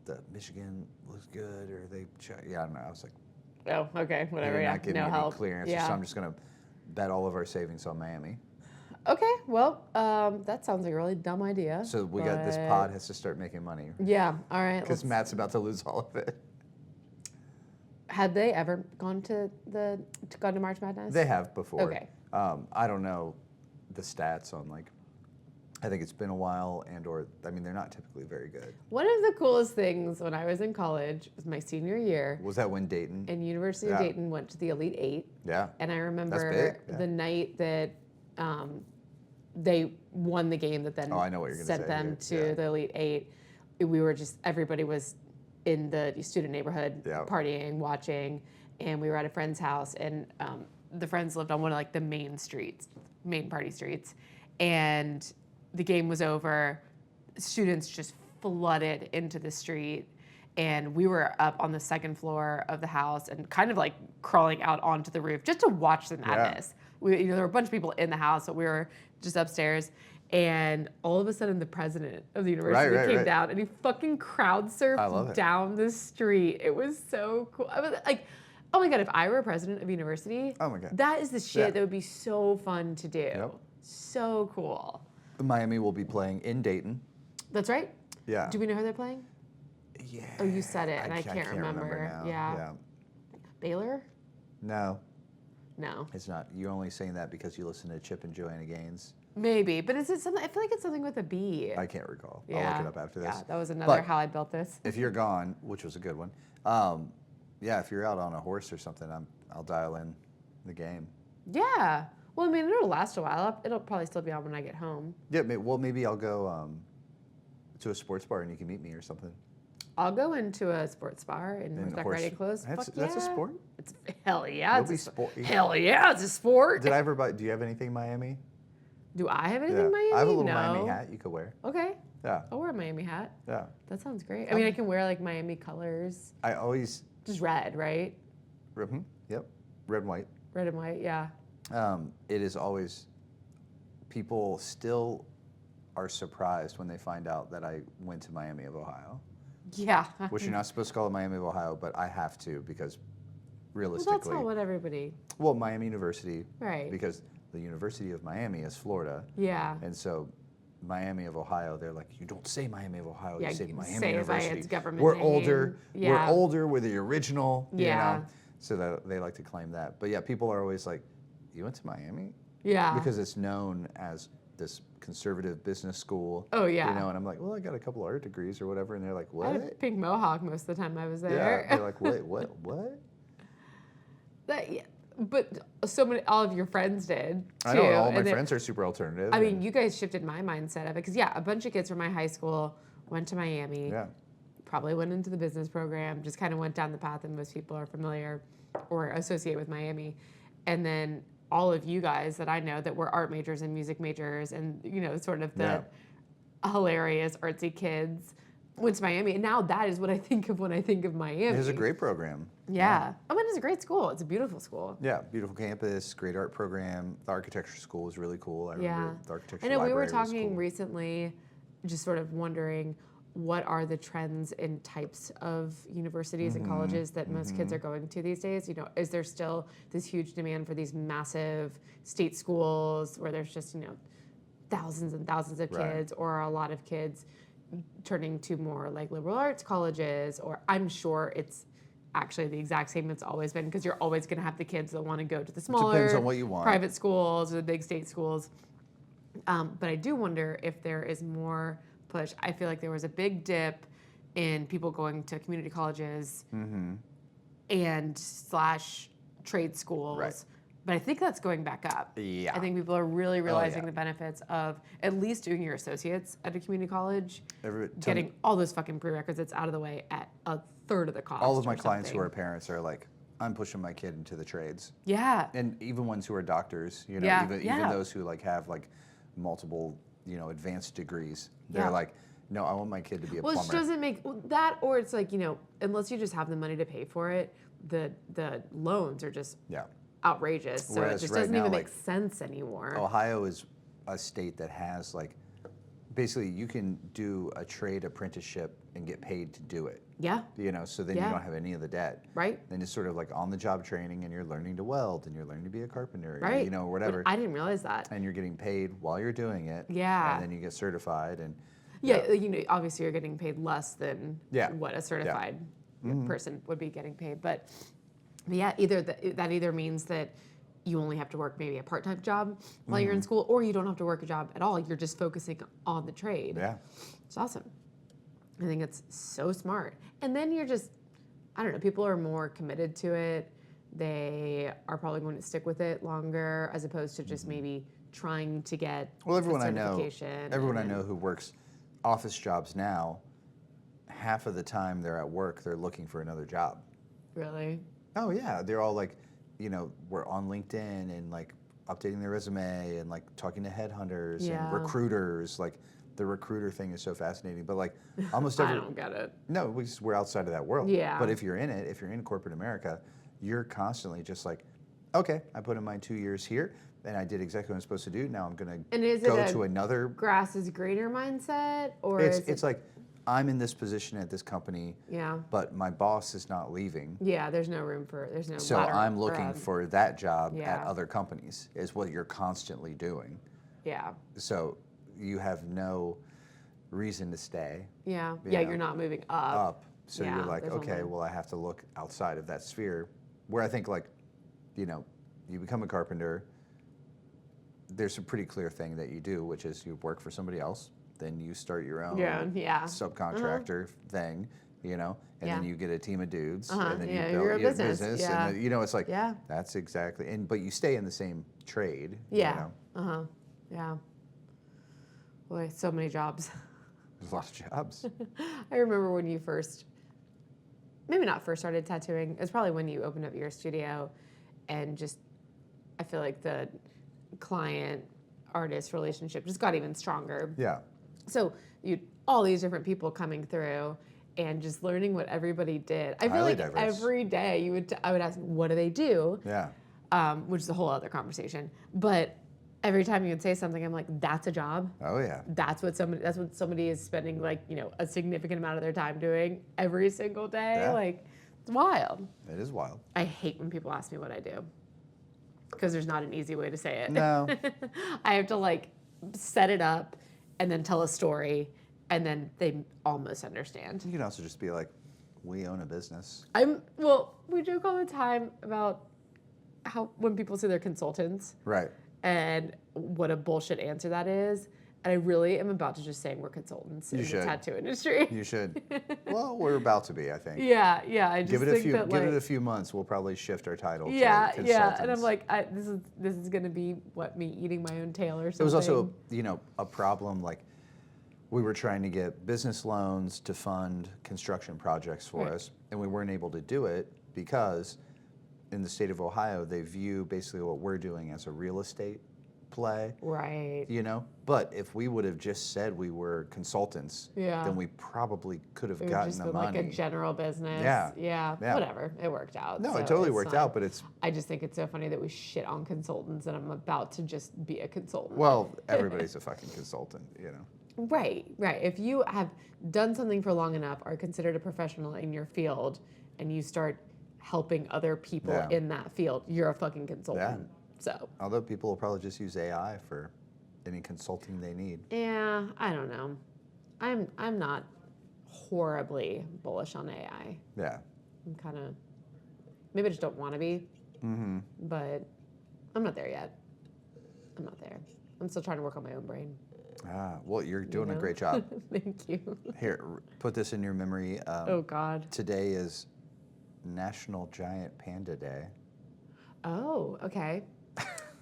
the Michigan looks good, or I don't know. I was like, Oh, okay, whatever. You're Yeah, not giving no me help. clearance, Yeah. so I'm just gonna bet all of our savings on Miami. Okay, well, that sounds like a really dumb idea. So we got this but- pod has to start making money Yeah. All right. because Matt's about to lose all of it. Had they ever gone to March Madness? They have before. Okay. I don't know the stats on like. I think it's been a while, they're not typically very good. One of the coolest things when I was in college was my senior year. Was that when Dayton? And University of Dayton went to the Elite Eight. Yeah. And I remember big, yeah. the night that they won the game that then I know what you're gonna sent say them here. to the Elite Eight. We were everybody was in the student neighborhood partying, watching, and we were at a friend's house, and the friends lived on one of like the main party streets, and the game was over. Students just flooded into the street, and we were up on the second floor of the house and kind of like crawling out onto the roof just to watch the madness. There were a bunch of people in the house, but we were just upstairs. And all of a sudden, the president of the university came down, and he fucking crowd surfed down the street. It was so cool. I was like, oh my God, if I were a president of a university, oh my God, that is the shit that would be so fun to do. Yep. So cool. Miami will be playing in Dayton. That's right. Yeah. Do we know who they're playing? Yeah. Oh, you said it, and I can't remember now. Yeah. Baylor? No. No. It's not. You're only saying that because you listen to Chip and Joanna Gaines. Maybe, but is it something? I feel like it's something with a B. I can't recall. I'll look it up after this. Yeah, that was another But How I Built This. If you're gone, which was a good one, if you're out on a horse or something, I'll dial in the game. Yeah. Well, I mean, it'll last a while. It'll probably still be on when I get home. Yeah. Well, maybe I'll go to a sports bar and you can meet me or something. I'll go into a sports bar in North riding clothes. That's a sport? It's hell yeah. You'll be sport. Hell yeah, it's a sport. Did I ever buy? Do you have anything in Miami? Do I have anything in Miami? I have a little Miami hat you could wear. Okay. Yeah. I'll wear a Miami hat. Yeah. That sounds great. I mean, I can wear like Miami colors. I always. Just red, right? Yep. Red and white. Red and white, yeah. It is always. People still are surprised when they find out that I went to Miami of Ohio. Yeah. Which you're not supposed to call it Miami of Ohio, but I have to because realistically. Well, that's not what everybody. Well, Miami University. Right. Because the University of Miami is Florida. Yeah. And so Miami of Ohio, they're like, you don't say Miami of Ohio, you say Miami say University. It's government we're name. older. Yeah. We're older. We're the original. Yeah. You know? So that they like to claim that. But yeah, people are always like, you went to Miami? Yeah. Because it's known as this conservative business school. Oh, yeah. You know, and I'm like, well, I got a couple art degrees or whatever. And they're like, what? I had a pink mohawk most of the time I was there. Yeah. They're like, wait, what? But all of your friends did too. I know, all my friends are super alternative. I mean, you guys shifted my mindset of it because a bunch of kids from my high school went to Miami. Yeah. Probably went into the business program, just kind of went down the path that most people are familiar or associate with Miami. And then all of you guys that I know that were art majors and music majors and, sort of the hilarious artsy kids went to Miami. And now that is what I think of when I think of Miami. It's a great program. Yeah. I mean, it's a great school. It's a beautiful school. Yeah, beautiful campus, great art program. The architecture school is really cool. I remember the architecture I know library we were was talking cool. recently, just sort of wondering what are the trends in types of universities and colleges that most kids are going to these days? Is there still this huge demand for these massive state schools where there's just, thousands and thousands of kids, or are a lot of kids turning to more like liberal arts colleges? Or I'm sure it's actually the exact same it's always been, because you're always going to have the kids that want to go to the smaller Depends on what you want. private schools or the big state schools. But I do wonder if there is more push. I feel like there was a big dip in people going to community colleges and / trade schools. Right. But I think that's going back up. Yeah. I think people are really realizing the benefits of at least doing your associates at a community college, getting all those fucking prerequisites out of the way at a third of the cost. All of my clients who are parents are like, I'm pushing my kid into the trades. Yeah. And even ones who are doctors, even those who have multiple, advanced degrees, they're like, no, I want my kid to be a plumber. Which doesn't make that, or it's like, unless you just have the money to pay for it, the loans are just outrageous. So Whereas it just right doesn't now, even make sense anymore. Ohio is a state that has basically you can do a trade apprenticeship and get paid to do it. Yeah. So then you Yeah. don't have any of the debt. Right. Then it's sort of like on the job training, and you're learning to weld, and you're learning to be a carpenter, Right. whatever. But I didn't realize that. And you're getting paid while you're doing it. Yeah. And then you get certified, and Yeah, obviously you're getting paid less than Yeah. what a certified person would be getting paid. But yeah, that either means that you only have to work maybe a part-time job while you're in school, or you don't have to work a job at all. You're just focusing on the trade. Yeah. It's awesome. I think it's so smart. And then you're just, I don't know, people are more committed to it. They are probably going to stick with it longer as opposed to just maybe trying to get Everyone I certification. know who works office jobs now, half of the time they're at work, they're looking for another job. Really? Oh yeah, they're all like, we're on LinkedIn and like updating their resume and like talking to headhunters and recruiters. Like the recruiter thing is so fascinating, but like almost I don't get it. No, we're outside of that world. Yeah. But if you're in it, if you're in corporate America, you're constantly just like, okay, I put in my 2 years here and I did exactly what I'm supposed to do. Now I'm going to go to another. Grass is greener mindset, or It's like, I'm in this position at this company, yeah, but my boss is not leaving. yeah. There's no room for there's no. So ladder I'm looking for that job Yeah. at other companies is what you're constantly doing. Yeah. So you have no reason to stay Yeah. You Yeah. know, You're not moving up. So Yeah, you're like, there's okay, only- well, I have to look outside of that sphere. Where I think like, you become a carpenter, there's a pretty clear thing that you do, which is you work for somebody else, then you start your own Yeah. subcontractor thing, and then you get a team of dudes, and then Yeah, you build you're a your business. Yeah. and then, it's like, Yeah. that's exactly, but you stay in the same trade. Yeah. Yeah. Boy, so many jobs. There's lots of jobs. I remember when you maybe not first started tattooing. It was probably when you opened up your studio, and just, I feel like the client artist relationship just got even stronger. Yeah. So all these different people coming through, and just learning what everybody did. I feel Highly like diverse. every day I would ask, what do they do? Yeah. Which is a whole other conversation. But every time you would say something, I'm like, that's a job. Oh yeah. That's what somebody is spending like, a significant amount of their time doing every single day. Yeah. Like, it's wild. It is wild. I hate when people ask me what I do, because there's not an easy way to say it. No. I have to like set it up and then tell a story, and then they almost understand. You can also just be like, we own a business. We joke all the time about how when people say they're consultants, Right. and what a bullshit answer that is. And I really am about to just say we're consultants in the tattoo industry. You should. Well, we're about to be, I think. Yeah. I just Give it a few months. We'll probably shift our title. to consultants. And I'm like, this is going to be me eating my own tail or something. It was also, a problem. Like, we were trying to get business loans to fund construction projects for us, and we weren't able to do it because in the state of Ohio, they view basically what we're doing as a real estate play. Right. But if we would have just said we were consultants, then we probably could have gotten just the been money. like a general business. Yeah. Whatever. It worked out. No, so it totally it's worked fine. out, but it's... I just think it's so funny that we shit on consultants, and I'm about to just be a consultant. Well, everybody's a fucking consultant, Right. If you have done something for long enough, are considered a professional in your field, and you start helping other people in that field, you're a fucking consultant. Yeah. So. Although people will probably just use AI for any consulting they need. Yeah, I don't know. I'm not horribly bullish on AI. Yeah. I'm kind of, maybe I just don't want to be. Mm-hmm. But I'm not there yet. I'm not there. I'm still trying to work on my own brain. Well, you're doing a great job. Thank you. Here, put this in your memory. Oh, God. Today is National Giant Panda Day. Oh, okay.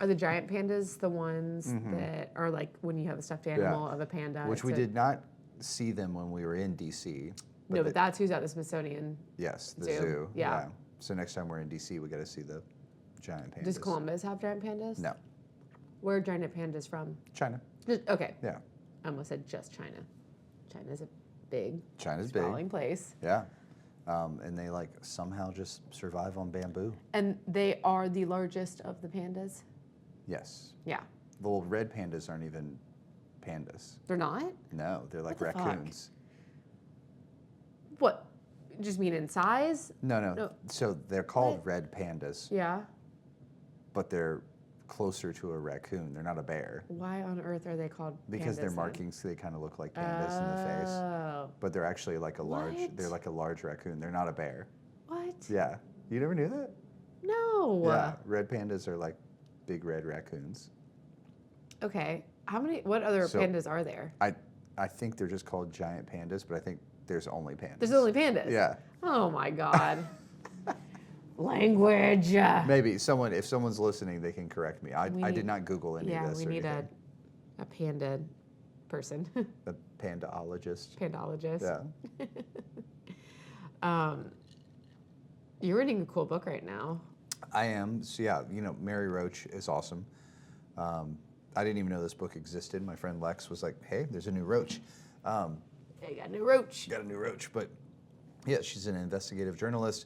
Are the giant pandas the ones that are like when you have a stuffed animal of a panda? Which we did not see them when we were in D.C. But that's who's at the Smithsonian. Yes, the Zoo. zoo. Yeah. So next time we're in D.C., we got to see the giant pandas. Does Columbus have giant pandas? No. Where are giant pandas from? China. Okay. Yeah. I almost said just China. China's a big, China's big. sprawling place. Yeah. And they like somehow just survive on bamboo. And they are the largest of the pandas? Yes. Yeah. The little red pandas aren't even pandas. They're not? No, they're like What the fuck? raccoons. What? You just mean in size? No, no. No. So they're called What? red pandas, Yeah. but they're closer to a raccoon. They're not a bear. Why on earth are they called Because pandas their then? markings, they kind of look like pandas in the face. Oh. But they're actually like a large, What? they're like a large raccoon. They're not a bear. What? Yeah. You never knew that? No. Yeah. Red pandas are like big red raccoons. Okay. What other So- pandas are there? I think they're just called giant pandas, but I think there's only pandas. There's only pandas. Yeah. Oh my God. Language. Maybe if someone's listening, they can correct me. I need- did not Google any of Yeah, this we or need anything. a panda person. A pandaologist. Pandologist. Yeah. You're reading a cool book right now. I am. So yeah, Mary Roach is awesome. I didn't even know this book existed. My friend Lex was like, "Hey, there's a new Roach." Hey, got a new roach. Got a new Roach, but yeah, she's an investigative journalist.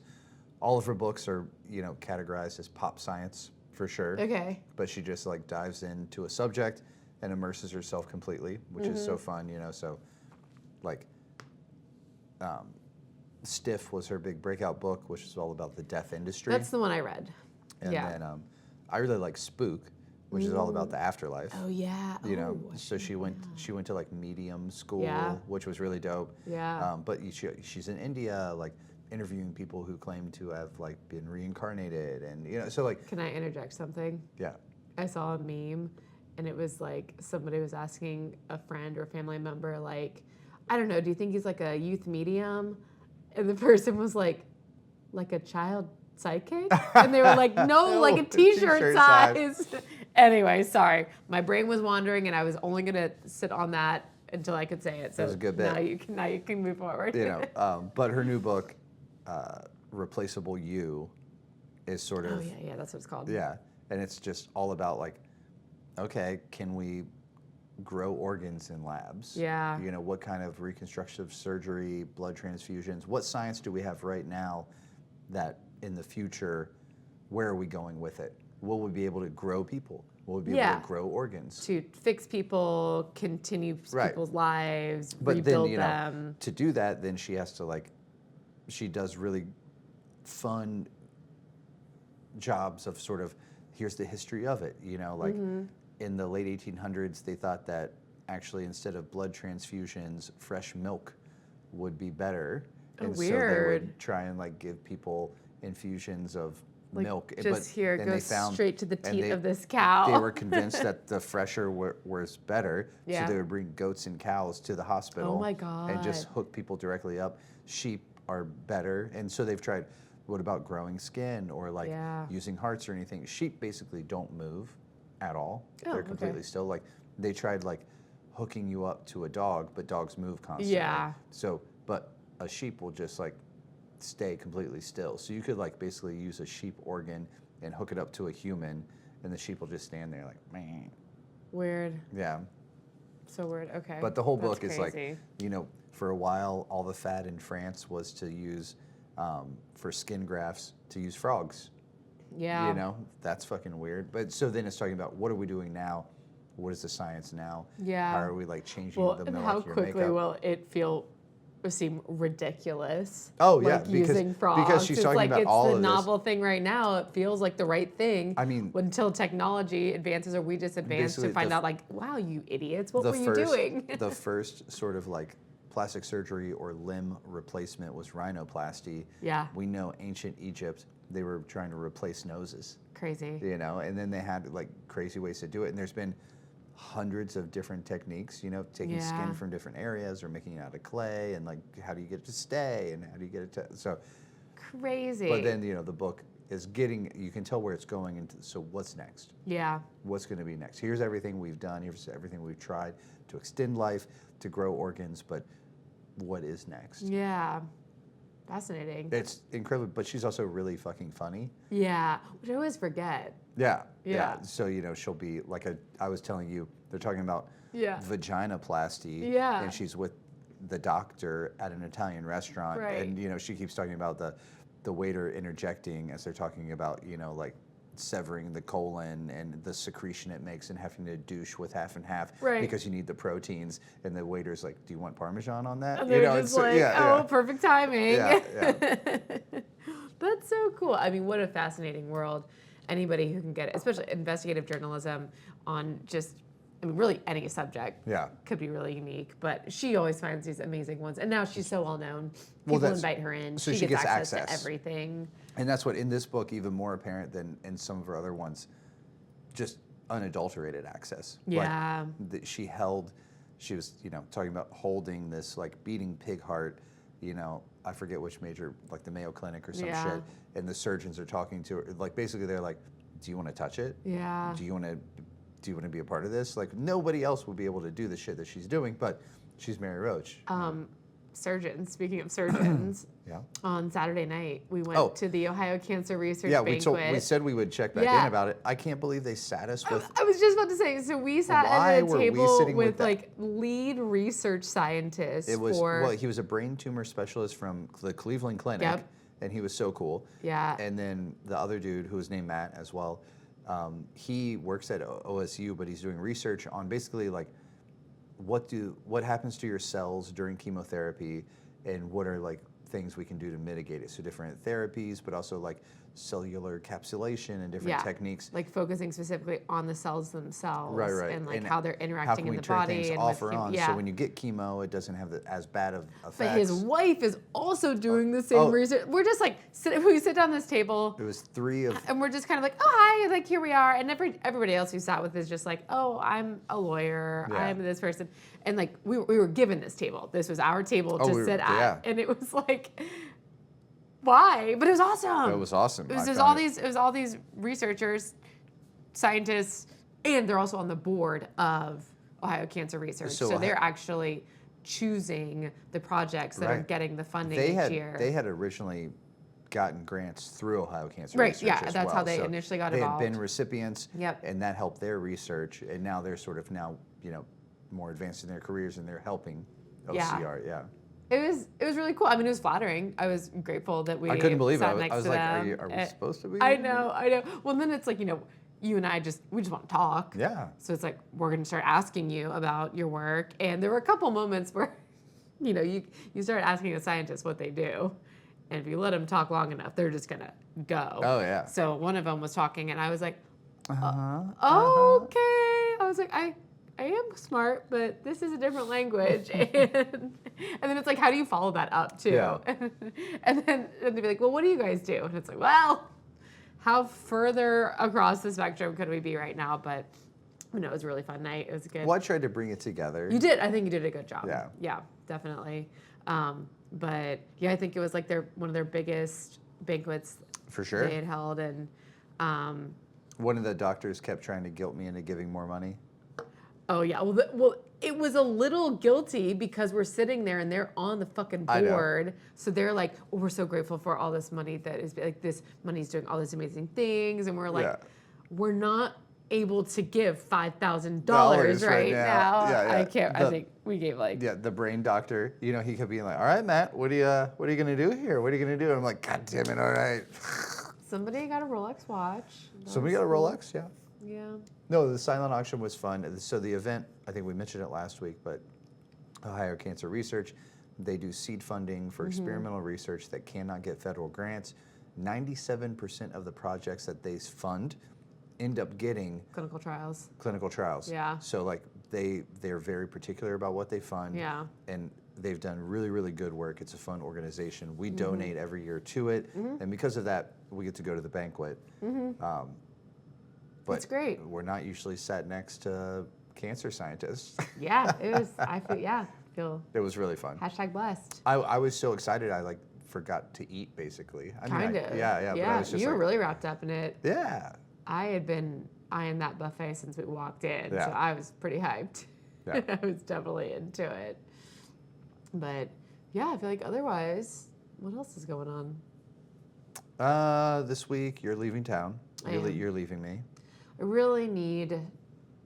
All of her books are, categorized as pop science for sure. Okay. But she just like dives into a subject and immerses herself completely, which is so fun, So, like, Stiff was her big breakout book, which is all about the death industry. That's the one I read. And yeah. then I really like Spook, which is all about the afterlife. Oh yeah. So she went to like medium school, Yeah. which was really dope. Yeah. But she's in India, like interviewing people who claim to have like been reincarnated, and so like Can I interject something? yeah. I saw a meme, and it was like somebody was asking a friend or family member, like, I don't know, do you think he's like a youth medium? And the person was like a child psychic? And they were like, no, like a t-shirt t-shirt size. Anyway, sorry. My brain was wandering, and I was only going to sit on that until I could say it. So was a good bit. Now you can move forward. But her new book, Replaceable You, is sort of Oh, yeah, that's what it's called. yeah, and it's just all about like, okay, can we grow organs in labs? Yeah. What kind of reconstructive surgery, blood transfusions, what science do we have right now that in the future, where are we going with it? Will we be able to grow people? Will we be able to grow organs? To fix people, continue people's lives, But rebuild then, them. to do that, then she has to she does really fun jobs of sort of, here's the history of it, in the late 1800s, they thought that actually instead of blood transfusions, fresh milk would be better. And so they weird. would try and like give people infusions of Like, milk. just here, and go they found- straight to the and teat they- of this cow. They were convinced that the fresher was better, Yeah. so they would bring goats and cows to the hospital. Oh my And just God. hook people directly up. Sheep are better, and so they've tried. What about growing skin or like Yeah. using hearts or anything? Sheep basically don't move at all. Oh, They're okay. completely still. Like they tried like hooking you up to a dog, but dogs move constantly. Yeah. So, but a sheep will just like stay completely still. So you could like basically use a sheep organ and hook it up to a human, and the sheep will just stand there like, meh. Weird. Yeah. So weird. Okay. But the whole That's book is crazy. like, for a while, all the fad in France was to use, for skin grafts, to use frogs. Yeah. That's fucking weird. But so then it's talking about what are we doing now? What is the science now? Yeah. How are we like changing Well, the and molecular how quickly makeup? will it seem ridiculous? Oh, yeah, like because- using frogs. because she's It's talking like about it's all the of this. novel thing right now. It feels like the right thing. I mean, until technology advances or we just advance to basically find the- out, like, wow, you idiots, what the were you first, doing? the first sort of like plastic surgery or limb replacement was rhinoplasty. Yeah. We know ancient Egypt, they were trying to replace noses. Crazy. And then they had like crazy ways to do it. And there's been hundreds of different techniques, taking Yeah. skin from different areas or making it out of clay, and like how do you get it to stay and how do you get it to, so, Crazy. but then, the book is you can tell where it's going into, so what's next? Yeah. What's going to be next? Here's everything we've done, here's everything we've tried to extend life, to grow organs, but what is next? Yeah. Fascinating. It's incredible, but she's also really fucking funny. Yeah. Which I always forget. Yeah. Yeah. So, she'll be like I was telling you, they're talking about Yeah. vaginoplasty. Yeah. And she's with the doctor at an Italian restaurant. Right. And, she keeps talking about the waiter interjecting as they're talking about, like severing the colon and the secretion it makes and having to douche with half and half Right. because you need the proteins. And the waiter's like, "Do you want Parmesan on that?" And they're just it's like, oh, perfect timing. Yeah, That's so cool. I mean, what a fascinating world. Anybody who can get it, especially investigative journalism on just, I mean, really any subject Yeah. could be really unique. But she always finds these amazing ones. And now she's so well known. Well, People invite her in. so she she gets gets access to access. everything. And that's what in this book even more apparent than in some of her other ones, just unadulterated access. Yeah. Like, she was talking about holding this like beating pig heart, I forget which major, like the Mayo Clinic or some Yeah. shit, and the surgeons are talking to her, like basically they're like, "Do you want to touch it? Yeah. Do you want to be a part of this?" Like nobody else will be able to do the shit that she's doing, but she's Mary Roach. Surgeons, speaking of surgeons, Yeah. on Saturday night, we went to the Ohio Cancer Research Yeah, Banquet. we said we would check back Yeah. in about it. I can't believe they sat us with. I was just about to say, so we sat Why at a were we table sitting with with that? like lead research scientists It was for, well, he was a brain tumor specialist from the Cleveland Clinic, Yep. and he was so cool. Yeah. And then the other dude, who was named Matt as well, he works at OSU, but he's doing research on basically like what happens to your cells during chemotherapy, and what are like things we can do to mitigate it. So different therapies, but also like cellular encapsulation and different techniques. like focusing specifically on the cells themselves, Right. and like And how they're how interacting can in we the turn body things and off with or on? yeah. So when you get chemo, it doesn't have as bad of effects. But his wife is also doing the same oh. research. We're just like we sit down this table. It was three of. And we're just kind of like, oh, hi, like here we are. And everybody else who sat with is just like, oh, I'm a lawyer. Yeah. I'm this person. And like we were given this table. This was our table to sit at. Yeah. And it was like, why? But it was awesome. It was awesome. It was all these researchers, scientists, and they're also on the board of Ohio Cancer Research. So they're actually choosing the projects that are getting the funding each year. They had originally gotten grants through Ohio Cancer Right, Research yeah, as that's well. how they initially got involved. They had been recipients, Yep. and that helped their research, and now they're sort of more advanced in their careers, and they're helping OCR. Yeah. It was really cool. I mean, it was flattering. I was grateful that we I couldn't believe it. sat I next was to like, them. are we supposed to be? I know. Well, then it's like, you and I we just want to talk. Yeah. So it's like, we're going to start asking you about your work. And there were a couple moments where, you start asking a scientist what they do. And if you let them talk long enough, they're just going to go. Oh, yeah. So one of them was talking, and I was like, okay. I was like, I am smart, but this is a different language. And then it's like, how do you follow that up, too? Yeah. And then they'd be like, well, what do you guys do? And it's like, well, how further across the spectrum could we be right now? But it was a really fun night. It was good. Well, I tried to bring it together. You did. I think you did a good job. Yeah. Yeah, definitely. But yeah, I think it was like one of their biggest banquets For sure. they had held. And one of the doctors kept trying to guilt me into giving more money. oh yeah, well, it was a little guilty because we're sitting there and they're on the fucking I know. board. So they're like, well, we're so grateful for all this money that is like this money's doing all these amazing things, and we're like, Yeah. we're not able to give $5,000 Dollars right right now. now. Yeah. I can't. I think we gave like. Yeah, the brain doctor, he kept being like, "All right, Matt, what are you gonna do here? What are you gonna do?" And I'm like, "God damn it, all right." Somebody got a Rolex watch. Somebody got a Rolex, yeah. Yeah. No, the silent auction was fun. So the event, I think we mentioned it last week, but Ohio Cancer Research, they do seed funding for experimental research that cannot get federal grants. 97% of the projects that they fund end up getting Clinical trials. clinical trials. Yeah. So like they're very particular about what they fund. Yeah. And they've done really, really good work. It's a fun organization. We donate every year to it, and because of that, we get to go to the banquet. But That's great. we're not usually sat next to cancer scientists. Yeah, it was. Feel It was really fun. #blessed. I was so excited. I forgot to eat basically. Kind of. Yeah. But I was just you were like, really wrapped up in it. yeah. I had been eyeing that buffet since we walked in, Yeah. so I was pretty hyped. Yeah. I was definitely into it. But yeah, I feel like otherwise, what else is going on? This week you're leaving town. I am. You're leaving me. I really need.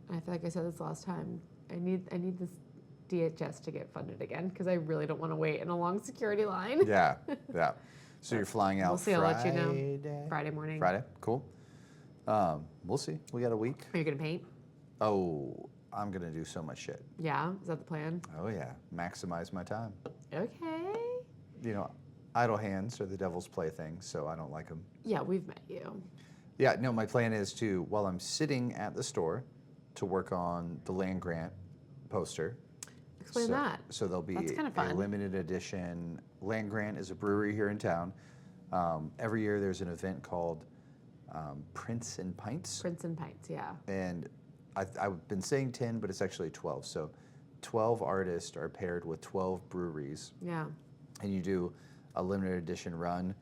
I feel like I said this last time. I need this DHS to get funded again because I really don't want to wait in a long security line. Yeah. So you're flying out We'll see. I'll let you know. Friday? Friday morning. Friday, cool. We'll see. We got a week. Are you gonna paint? Oh, I'm gonna do so much shit. Yeah, is that the plan? Oh yeah, maximize my time. Okay. You know, idle hands are the devil's plaything, so I don't like them. Yeah, we've met you. Yeah, no, my plan is to, while I'm sitting at the store, to work on the land grant poster. Explain that. So there'll be That's kinda a fun. limited edition. Land Grant is a brewery here in town. Every year there's an event called Prince and Pints. Prince and Pints, yeah. And I've been saying 10, but it's actually 12. So 12 artists are paired with 12 breweries. Yeah. And you do a limited edition run.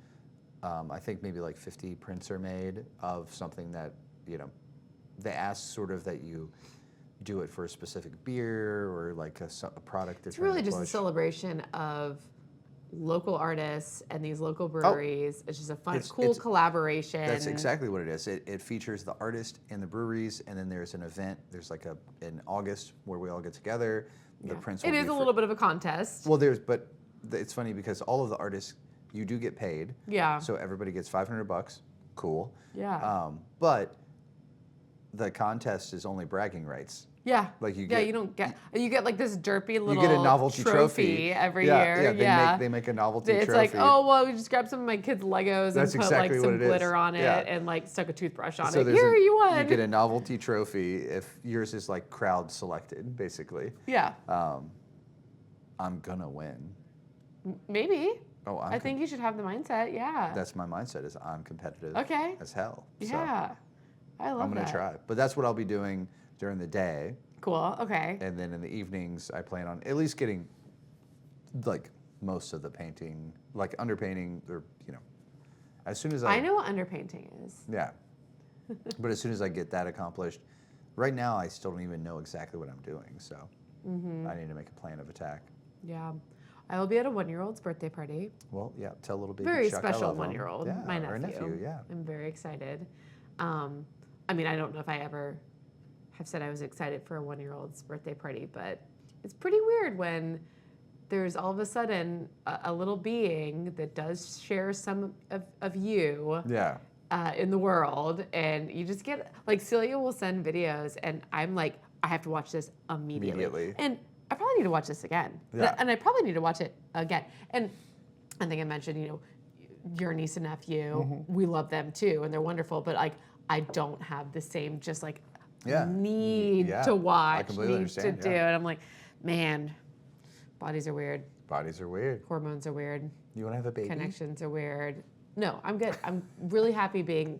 I think maybe like 50 prints are made of something that, you know, they ask sort of that you do it for a specific beer or like a product. It's really just a celebration of local artists and these local breweries. It's just a fun, cool collaboration. That's exactly what it is. It features the artist and the breweries, and then there's an event. There's like in August where we all get together. The prints. It is a little bit of a contest. Well, but it's funny because all of the artists, you do get paid. Yeah. So everybody gets $500. Cool. Yeah. But the contest is only bragging rights. Yeah. Like you get like this derpy little you get a novelty trophy every year. Yeah, they make a novelty trophy. It's like, oh well, we just grabbed some of my kids' Legos and put exactly like some glitter on it and like stuck a toothbrush on it. Here you won. You get a novelty trophy if yours is like crowd selected, basically. Yeah. I'm gonna win. Maybe. Oh, I think you should have the mindset. Yeah. That's my mindset. Is I'm competitive. Okay. As hell. Yeah. So I love that. I'm gonna try, but that's what I'll be doing during the day. Cool. Okay. And then in the evenings, I plan on at least getting like most of the painting, like underpainting, or as soon as I know what underpainting is. Yeah. But as soon as I get that accomplished, right now I still don't even know exactly what I'm doing, so I need to make a plan of attack. Yeah. I will be at a 1-year-old's birthday party. Well, yeah, tell little baby Very Chuck I special love him. 1-year-old, Yeah, my nephew. Our nephew, yeah. I'm very excited. I mean, I don't know if I ever have said I was excited for a 1-year-old's birthday party, but it's pretty weird when there's all of a sudden a little being that does share some of you Yeah. In the world, and you just get, like, Celia will send videos, and I'm like, I have to watch this immediately. And I probably need to watch this again. Yeah. And I probably need to watch it again. And I think I mentioned, your niece and nephew, we love them too, and they're wonderful, but like, I don't have the same just like need to watch, I completely understand, to do. And I'm like, man, bodies are weird. Bodies are weird. Hormones are weird. You want to have a baby? Connections are weird. No, I'm good. I'm really happy being,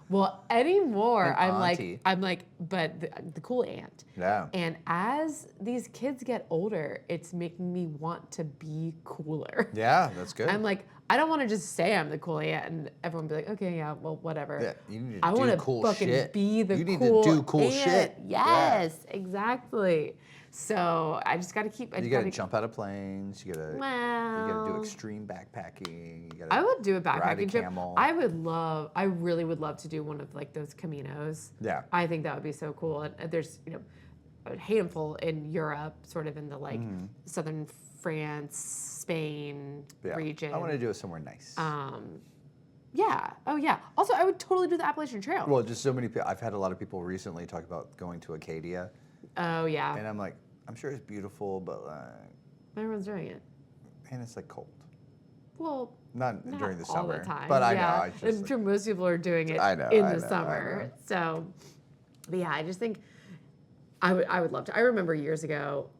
well, anymore. I'm like, but the cool aunt. Yeah. And as these kids get older, it's making me want to be cooler. Yeah, that's good. I'm like, I don't want to just say I'm the cool aunt and everyone be like, okay, yeah, well, whatever. Yeah, you need to I want to cool fucking shit. be the you need cool to do cool aunt. shit. Yes, exactly. So I just got to keep. You got to jump out of planes. You got to do extreme backpacking. You gotta I would do a ride backpacking trip. camel. I really would love to do one of like those Caminos. Yeah. I think that would be so cool. And there's a handful in Europe, sort of in the like southern France, Spain region. I want to do it somewhere nice. Yeah. Oh yeah. Also, I would totally do the Appalachian Trail. Well, just so many people. I've had a lot of people recently talk about going to Acadia. Oh yeah. And I'm like, I'm sure it's beautiful, but everyone's doing it. And it's like cold. Well, not during the all summer. the time. But I yeah. know. I'm sure most people are doing it in the summer. So, but yeah, I just think I would love to. I remember years ago,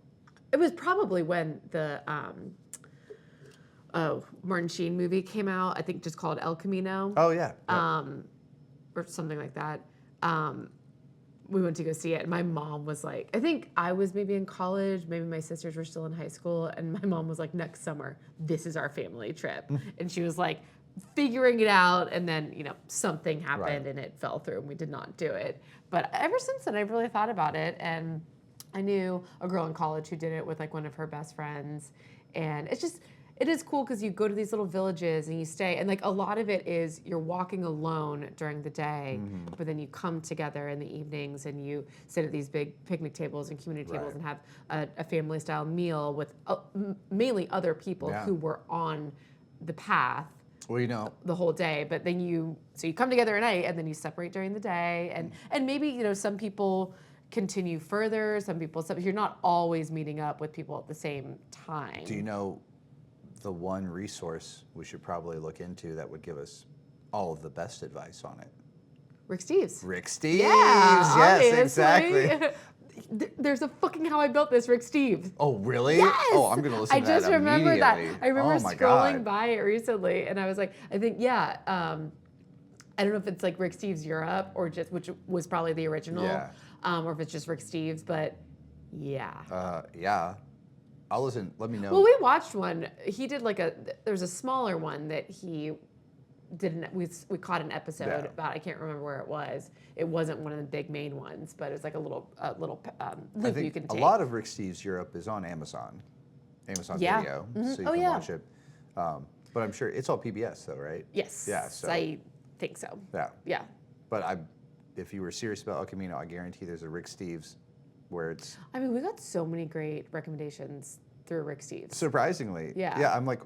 it was probably when the Martin Sheen movie came out. I think just called El Camino. Oh yeah. Or something like that. We went to go see it, and my mom was like, I think I was maybe in college, maybe my sisters were still in high school, and my mom was like, next summer, this is our family trip. And she was like figuring it out, and then, something happened and it fell through and we did not do it. But ever since then, I've really thought about it, and I knew a girl in college who did it with like one of her best friends, and it is cool because you go to these little villages and you stay, and like a lot of it is you're walking alone during the day, but then you come together in the evenings and you sit at these big picnic tables and community tables and have a family style meal with mainly other people who were on the path Well, you know, the whole day, but then you come together at night and then you separate during the day, and maybe some people continue further, you're not always meeting up with people at the same time. do you know the one resource we should probably look into that would give us all of the best advice on it? Rick Steves. Rick Steves. Yeah, Yes, obviously. exactly. There's a fucking How I Built This Rick Steves. Oh, really? Yes! Oh, I'm going to listen I to that just remember that. immediately. I remember Oh, my scrolling God. by it recently, and I was like, I think, yeah. I don't know if it's like Rick Steves Europe or just, which was probably the original, Yeah. or if it's just Rick Steves, but yeah. Yeah. I'll listen. Let me know. Well, we watched one. He did there's a smaller one that he didn't. We caught an episode Yeah. about. I can't remember where it was. It wasn't one of the big main ones, but it was like a little I loop think you can a take. lot of Rick Steves Europe is on Amazon Yeah. Video, Mhm. so you Oh, can yeah. watch it. But I'm sure it's all PBS though, right? Yes. Yeah, so- I think so. Yeah. Yeah. But if you were serious about El Camino, I guarantee there's a Rick Steves where it's I mean, we got so many great recommendations through Rick Steves. surprisingly. Yeah. Yeah, I'm like,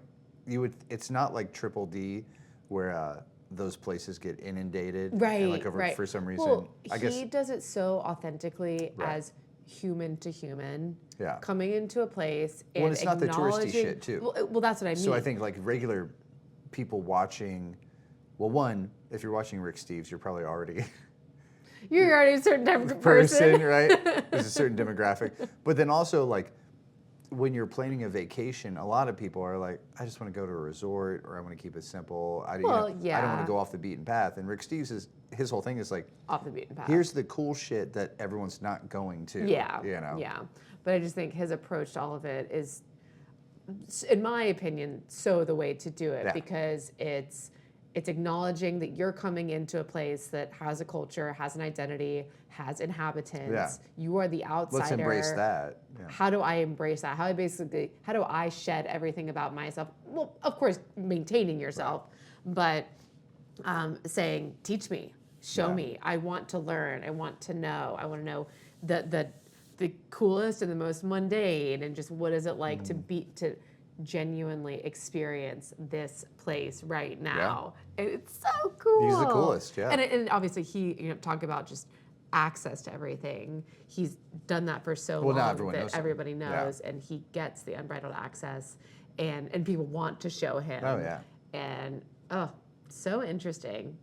it's not like Triple D where those places get inundated. Right. And like over right. for some reason. Well, I guess. he does it so authentically Right. as human to human. Yeah. Coming into a place and Well, it's not the touristy acknowledging- shit, too. Well, that's what I mean. So I think like regular people watching, well, one, if you're watching Rick Steves, you're probably already you're already a certain type of person, person. right? There's a certain demographic. But then also like when you're planning a vacation, a lot of people are like, I just want to go to a resort or I want to keep it simple. I don't want yeah. to go off the beaten path. And Rick Steves his whole thing is like, Off the beaten path. here's the cool shit that everyone's not going to. Yeah. You know? Yeah. But I just think his approach to all of it is, in my opinion, so the way to do it Yeah. because it's acknowledging that you're coming into a place that has a culture, has an identity, has inhabitants. Yeah. You are the outsider. Let's embrace that. Yeah. How do I embrace that? How do I shed everything about myself? Well, of course, maintaining yourself, but saying, teach me, show Yeah. me. I want to learn. I want to know. I want to know the coolest and the most mundane, and just what is it like to genuinely experience this place right now. And it's so cool. He's the coolest, yeah. And obviously he talk about just access to everything. He's done that for so Well, now long everyone knows that him. everybody Yeah. knows, and he gets the unbridled access, and people want to show him. Oh, yeah. And so interesting.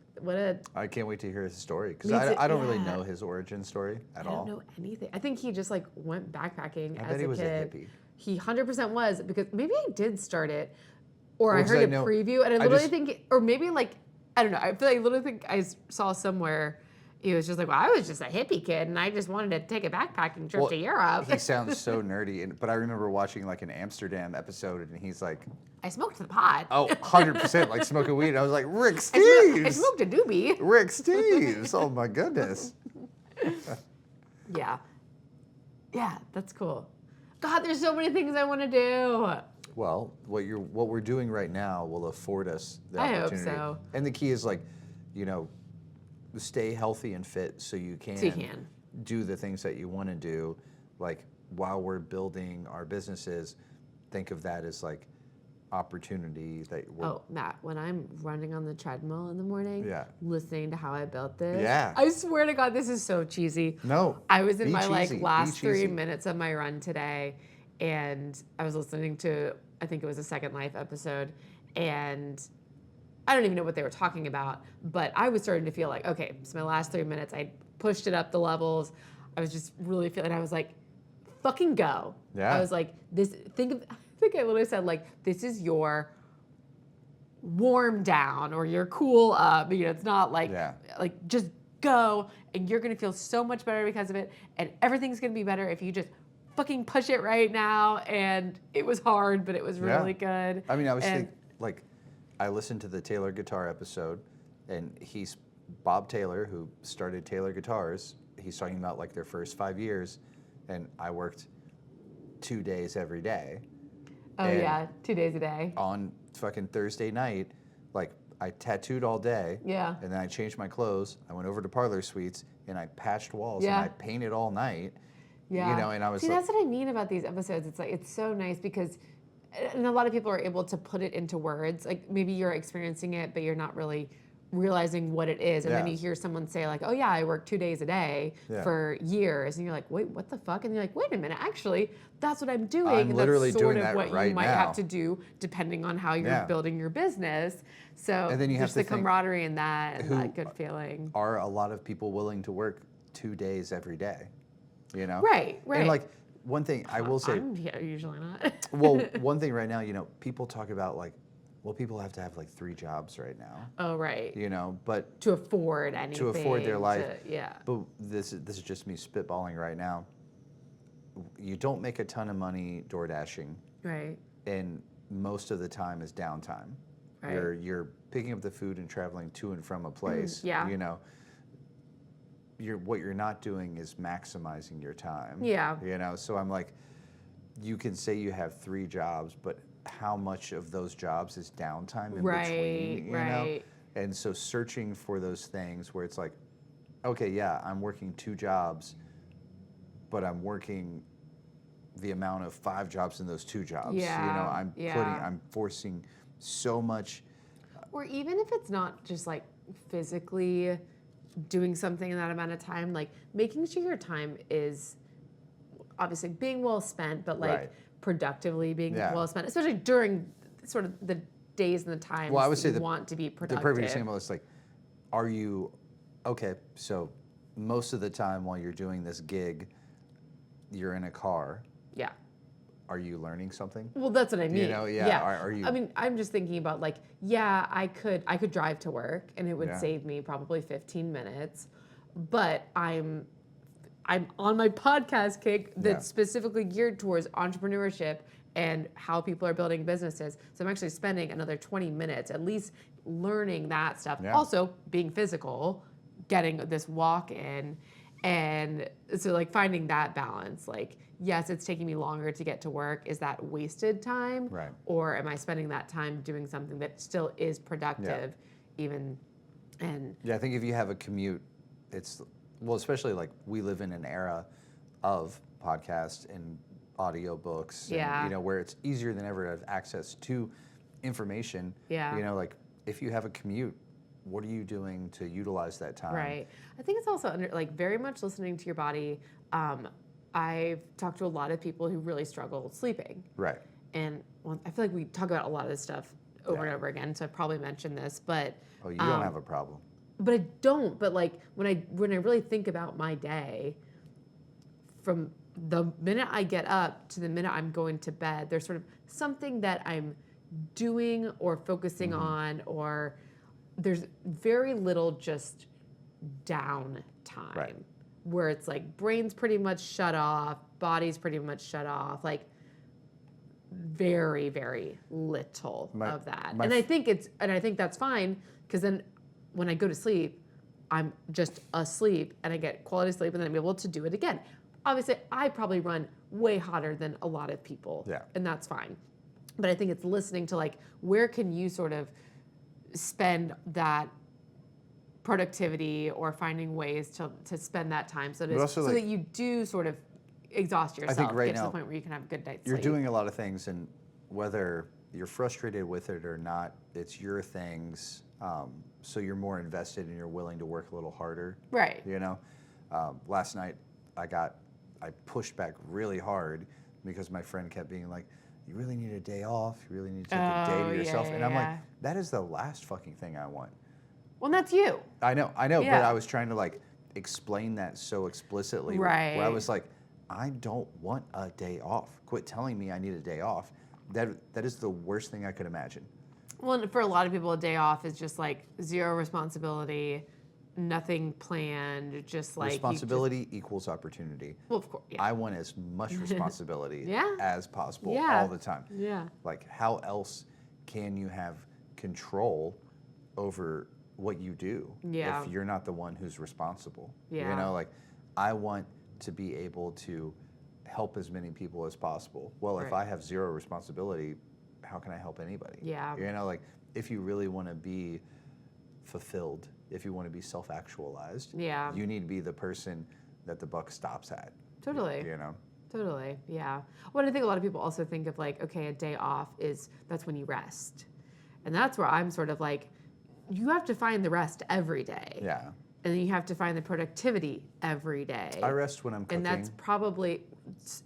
I can't wait to hear his story because Me too, I don't really yeah. know his origin story at I all. don't know anything. I think he just went backpacking I as bet he a was a kid. hippie. He 100% was, because maybe I did start it, or I 'cause heard I a know- preview, and I I literally just- think, or maybe I don't know. I feel like I literally think I saw somewhere he was just like, well, I was just a hippie kid, and I just wanted to take a backpacking trip Well, to Europe. He sounds so nerdy, but I remember watching like an Amsterdam episode, and he's like, I smoked the pot. "Oh, 100% like smoking weed." And I was like, "Rick I Steves, smoked a doobie. Rick Steves." Oh my goodness. Yeah. Yeah, that's cool. God, there's so many things I want to do. Well, what we're doing right now will afford us the I hope opportunity. so. And the key is stay healthy and fit so you can, do the things that you want to do. Like while we're building our businesses, think of that as like opportunity that we're Oh, Matt, when I'm running on the treadmill in the morning, Yeah. listening to How I Built This, Yeah. I swear to God, this is so cheesy. No. I was in be my cheesy, be last 3 cheesy. minutes of my run today, and I was listening to, I think it was a Second Life episode, and I don't even know what they were talking about, but I was starting to feel like, okay, it's my last 3 minutes. I pushed it up the levels. I was just really feeling, I was like, fucking go. Yeah. I was like, I think I literally said, this is your warm down or your cool up. It's not just go, and you're going to feel so much better because of it, and everything's going to be better if you just fucking push it right now. And it was hard, but it was really good. I mean, I was thinking, I listened to the Taylor Guitar episode, and he's Bob Taylor, who started Taylor Guitars. He's talking about their first 5 years, and I worked 2 days every day. Oh, And yeah, 2 days a day. On fucking Thursday night, I tattooed all day. Yeah. And then I changed my clothes. I went over to Parlor Suites, and I patched walls, Yeah. and I painted all night. Yeah. And I was See, like, that's what I mean about these episodes. It's so nice because and a lot of people are able to put it into words. Like maybe you're experiencing it, but you're not really realizing what it is. And then Yeah. you hear someone say like, "Oh yeah, I work 2 days a day Yeah. for years," and you're like, "Wait, what the fuck?" And you're like, "Wait a minute, actually, that's what I'm doing." I'm and literally that's sort doing of that what right you might now. have to do depending on how you're Yeah. building your business. So And then you have there's to the think, camaraderie in that and who that good feeling. are a lot of people willing to work 2 days every day? You know? Right, And right. one thing I will say, I'm usually not. well, one thing right now, people talk about well, people have to have 3 jobs right now, Oh, right. but To afford anything. to afford their life. Yeah. But this is just me spitballing right now. You don't make a ton of money door dashing, Right. and most of the time is downtime. Right. You're picking up the food and traveling to and from a place. Yeah. What you're not doing is maximizing your time. Yeah. So I'm like, you can say you have 3 jobs, but how much of those jobs is downtime in between? Right. And so searching for those things where it's like, okay, yeah, I'm working 2 jobs, but I'm working the amount of 5 jobs in those 2 jobs. Yeah. I'm forcing so much. Or even if it's not just like physically doing something in that amount of time, like making sure your time is obviously being well spent, but like Right. productively being Yeah. well spent, especially during sort of the days and the times Well, I would say that you want to be the productive. perfect example is are you okay? So most of the time while you're doing this gig, you're in a car. Yeah. Are you learning something? Well, that's what I mean. Yeah. Are you? I mean, I'm just thinking about like, yeah, I could drive to work and it would Yeah. save me probably 15 minutes, but I'm on my podcast kick that's Yeah. specifically geared towards entrepreneurship and how people are building businesses. So I'm actually spending another 20 minutes at least learning that stuff. Yeah. Also being physical, getting this walk in. And so like finding that balance, like, yes, it's taking me longer to get to work. Is that wasted time? Right. Or am I spending that time doing something that still is productive even and Yeah, I think if you have a commute, especially we live in an era of podcasts and audiobooks, Yeah. and, where it's easier than ever to have access to information. Yeah. If you have a commute, what are you doing to utilize that time? Right. I think it's also very much listening to your body. I've talked to a lot of people who really struggle sleeping. Right. And I feel like we talk about a lot of this stuff over and over again, so I probably mentioned this, but Oh, you don't have a problem. but I don't. But like when I really think about my day, from the minute I get up to the minute I'm going to bed, there's sort of something that I'm doing or focusing on, or there's very little just downtime. Right. Where it's like brain's pretty much shut off, body's pretty much shut off, like very, very little of that. And I think that's fine, because then when I go to sleep, I'm just asleep and I get quality sleep and then I'm able to do it again. Obviously, I probably run way hotter than a lot of people. Yeah. And that's fine. But I think it's listening to where can you sort of spend that productivity or finding ways to spend that time so that you do sort of exhaust yourself. I think right get to now the point where you can have a good night's you're sleep. doing a lot of things, and whether you're frustrated with it or not, it's your things. So you're more invested and you're willing to work a little harder. Right. Last night I pushed back really hard because my friend kept being like, "You really need a day off. You really need to take a day to yourself." And I'm like, that is the last fucking thing I want. Well, that's you. I know, Yeah. but I was trying to explain that so explicitly. Right. Where I was like, I don't want a day off. Quit telling me I need a day off. That is the worst thing I could imagine. Well, and for a lot of people, a day off is just zero responsibility, nothing planned, just responsibility equals opportunity. Well, of course, yeah. I want as much responsibility Yeah. as possible Yeah. all the time. Yeah. How else can you have control over what you do Yeah. if you're not the one who's responsible? Yeah. I want to be able to help as many people as possible. Well, if Right. I have zero responsibility, how can I help anybody? Yeah. If you really want to be fulfilled, if you want to be self-actualized, Yeah. you need to be the person that the buck stops at. Totally. Totally. Yeah. Well, I think a lot of people also think of like, okay, a day off that's when you rest. And that's where I'm sort of like, you have to find the rest every day. Yeah. And then you have to find the productivity every day. I rest when I'm cooking. And that's probably,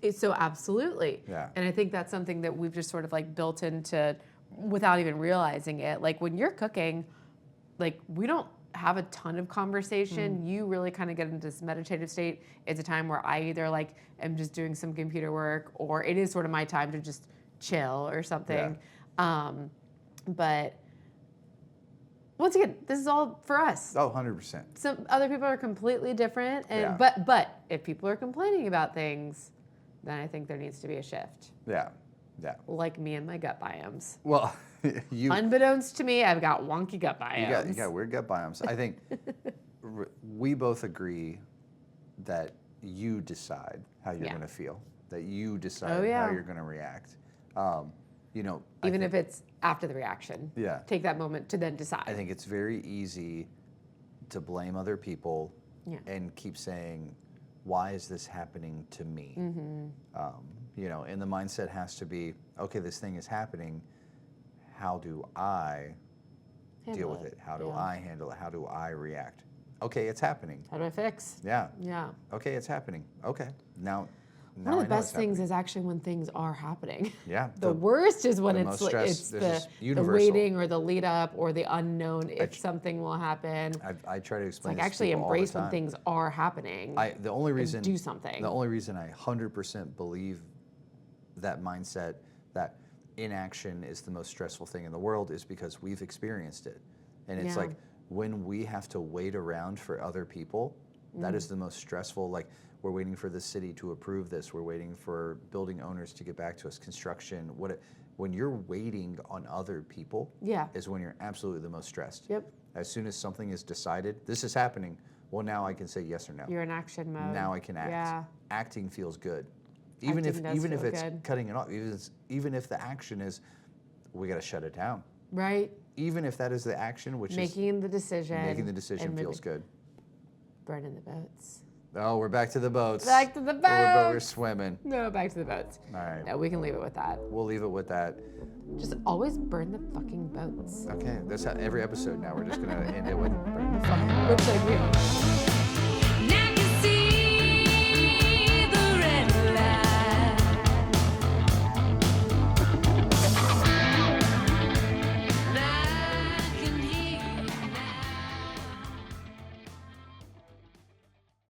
it's so absolutely. Yeah. And I think that's something that we've just sort of like built into without even realizing it. Like when you're cooking, like we don't have a ton of conversation. You really kind of get into this meditative state. It's a time where I either like am just doing some computer work or it is sort of my time to just chill or something. But once again, this is all for us. Oh, 100%. Some other people are completely different, and Yeah. but if people are complaining about things, then I think there needs to be a shift. Yeah. Yeah. Like me and my gut biomes. Well, Unbeknownst to me, I've got wonky gut biomes. you got weird gut biomes. I think we both agree that you decide how you're going to feel, that you decide how you're going to react. You know, even if it's after the reaction. Yeah. Take that moment to then decide. I think it's very easy to blame other people and keep saying, why is this happening to me? You know, and the mindset has to be, okay, this thing is happening. How do I deal with it? How do I handle it? How do I react? Okay, it's happening. How do I fix? Yeah. Yeah. Okay, it's happening. Okay, now One of the best things is actually when things are happening. Yeah. The worst is when most it's like, stress, it's this is the universal. waiting or the lead up or the unknown if something will happen. I try to explain. Like this to actually people all the embrace when time. things are happening. The only reason do something. The only reason I 100% believe that mindset that inaction is the most stressful thing in the world is because we've experienced it, and it's like when we have to wait around for other people, that is the most stressful. Like we're waiting for the city to approve this. We're waiting for building owners to get back to us. Construction. When you're waiting on other people, is when you're absolutely the most stressed. Yep. As soon as something is decided, this is happening. Well, now I can say yes or no. You're in action mode. Now I can act. Yeah. Acting feels good. Even if it's good. cutting it off, even if the action is we got to shut it down. Right. Even if that is the action, which making the decision. making the decision feels good. Burning the boats. Oh, we're back to the boats. Back to the boats. We're swimming. No, back to the boats. All right. No, we can leave it with that. We'll leave it with that. Just always burn the fucking boats. Okay, that's how every episode now we're just gonna end it with burn the fucking boats. Looks like we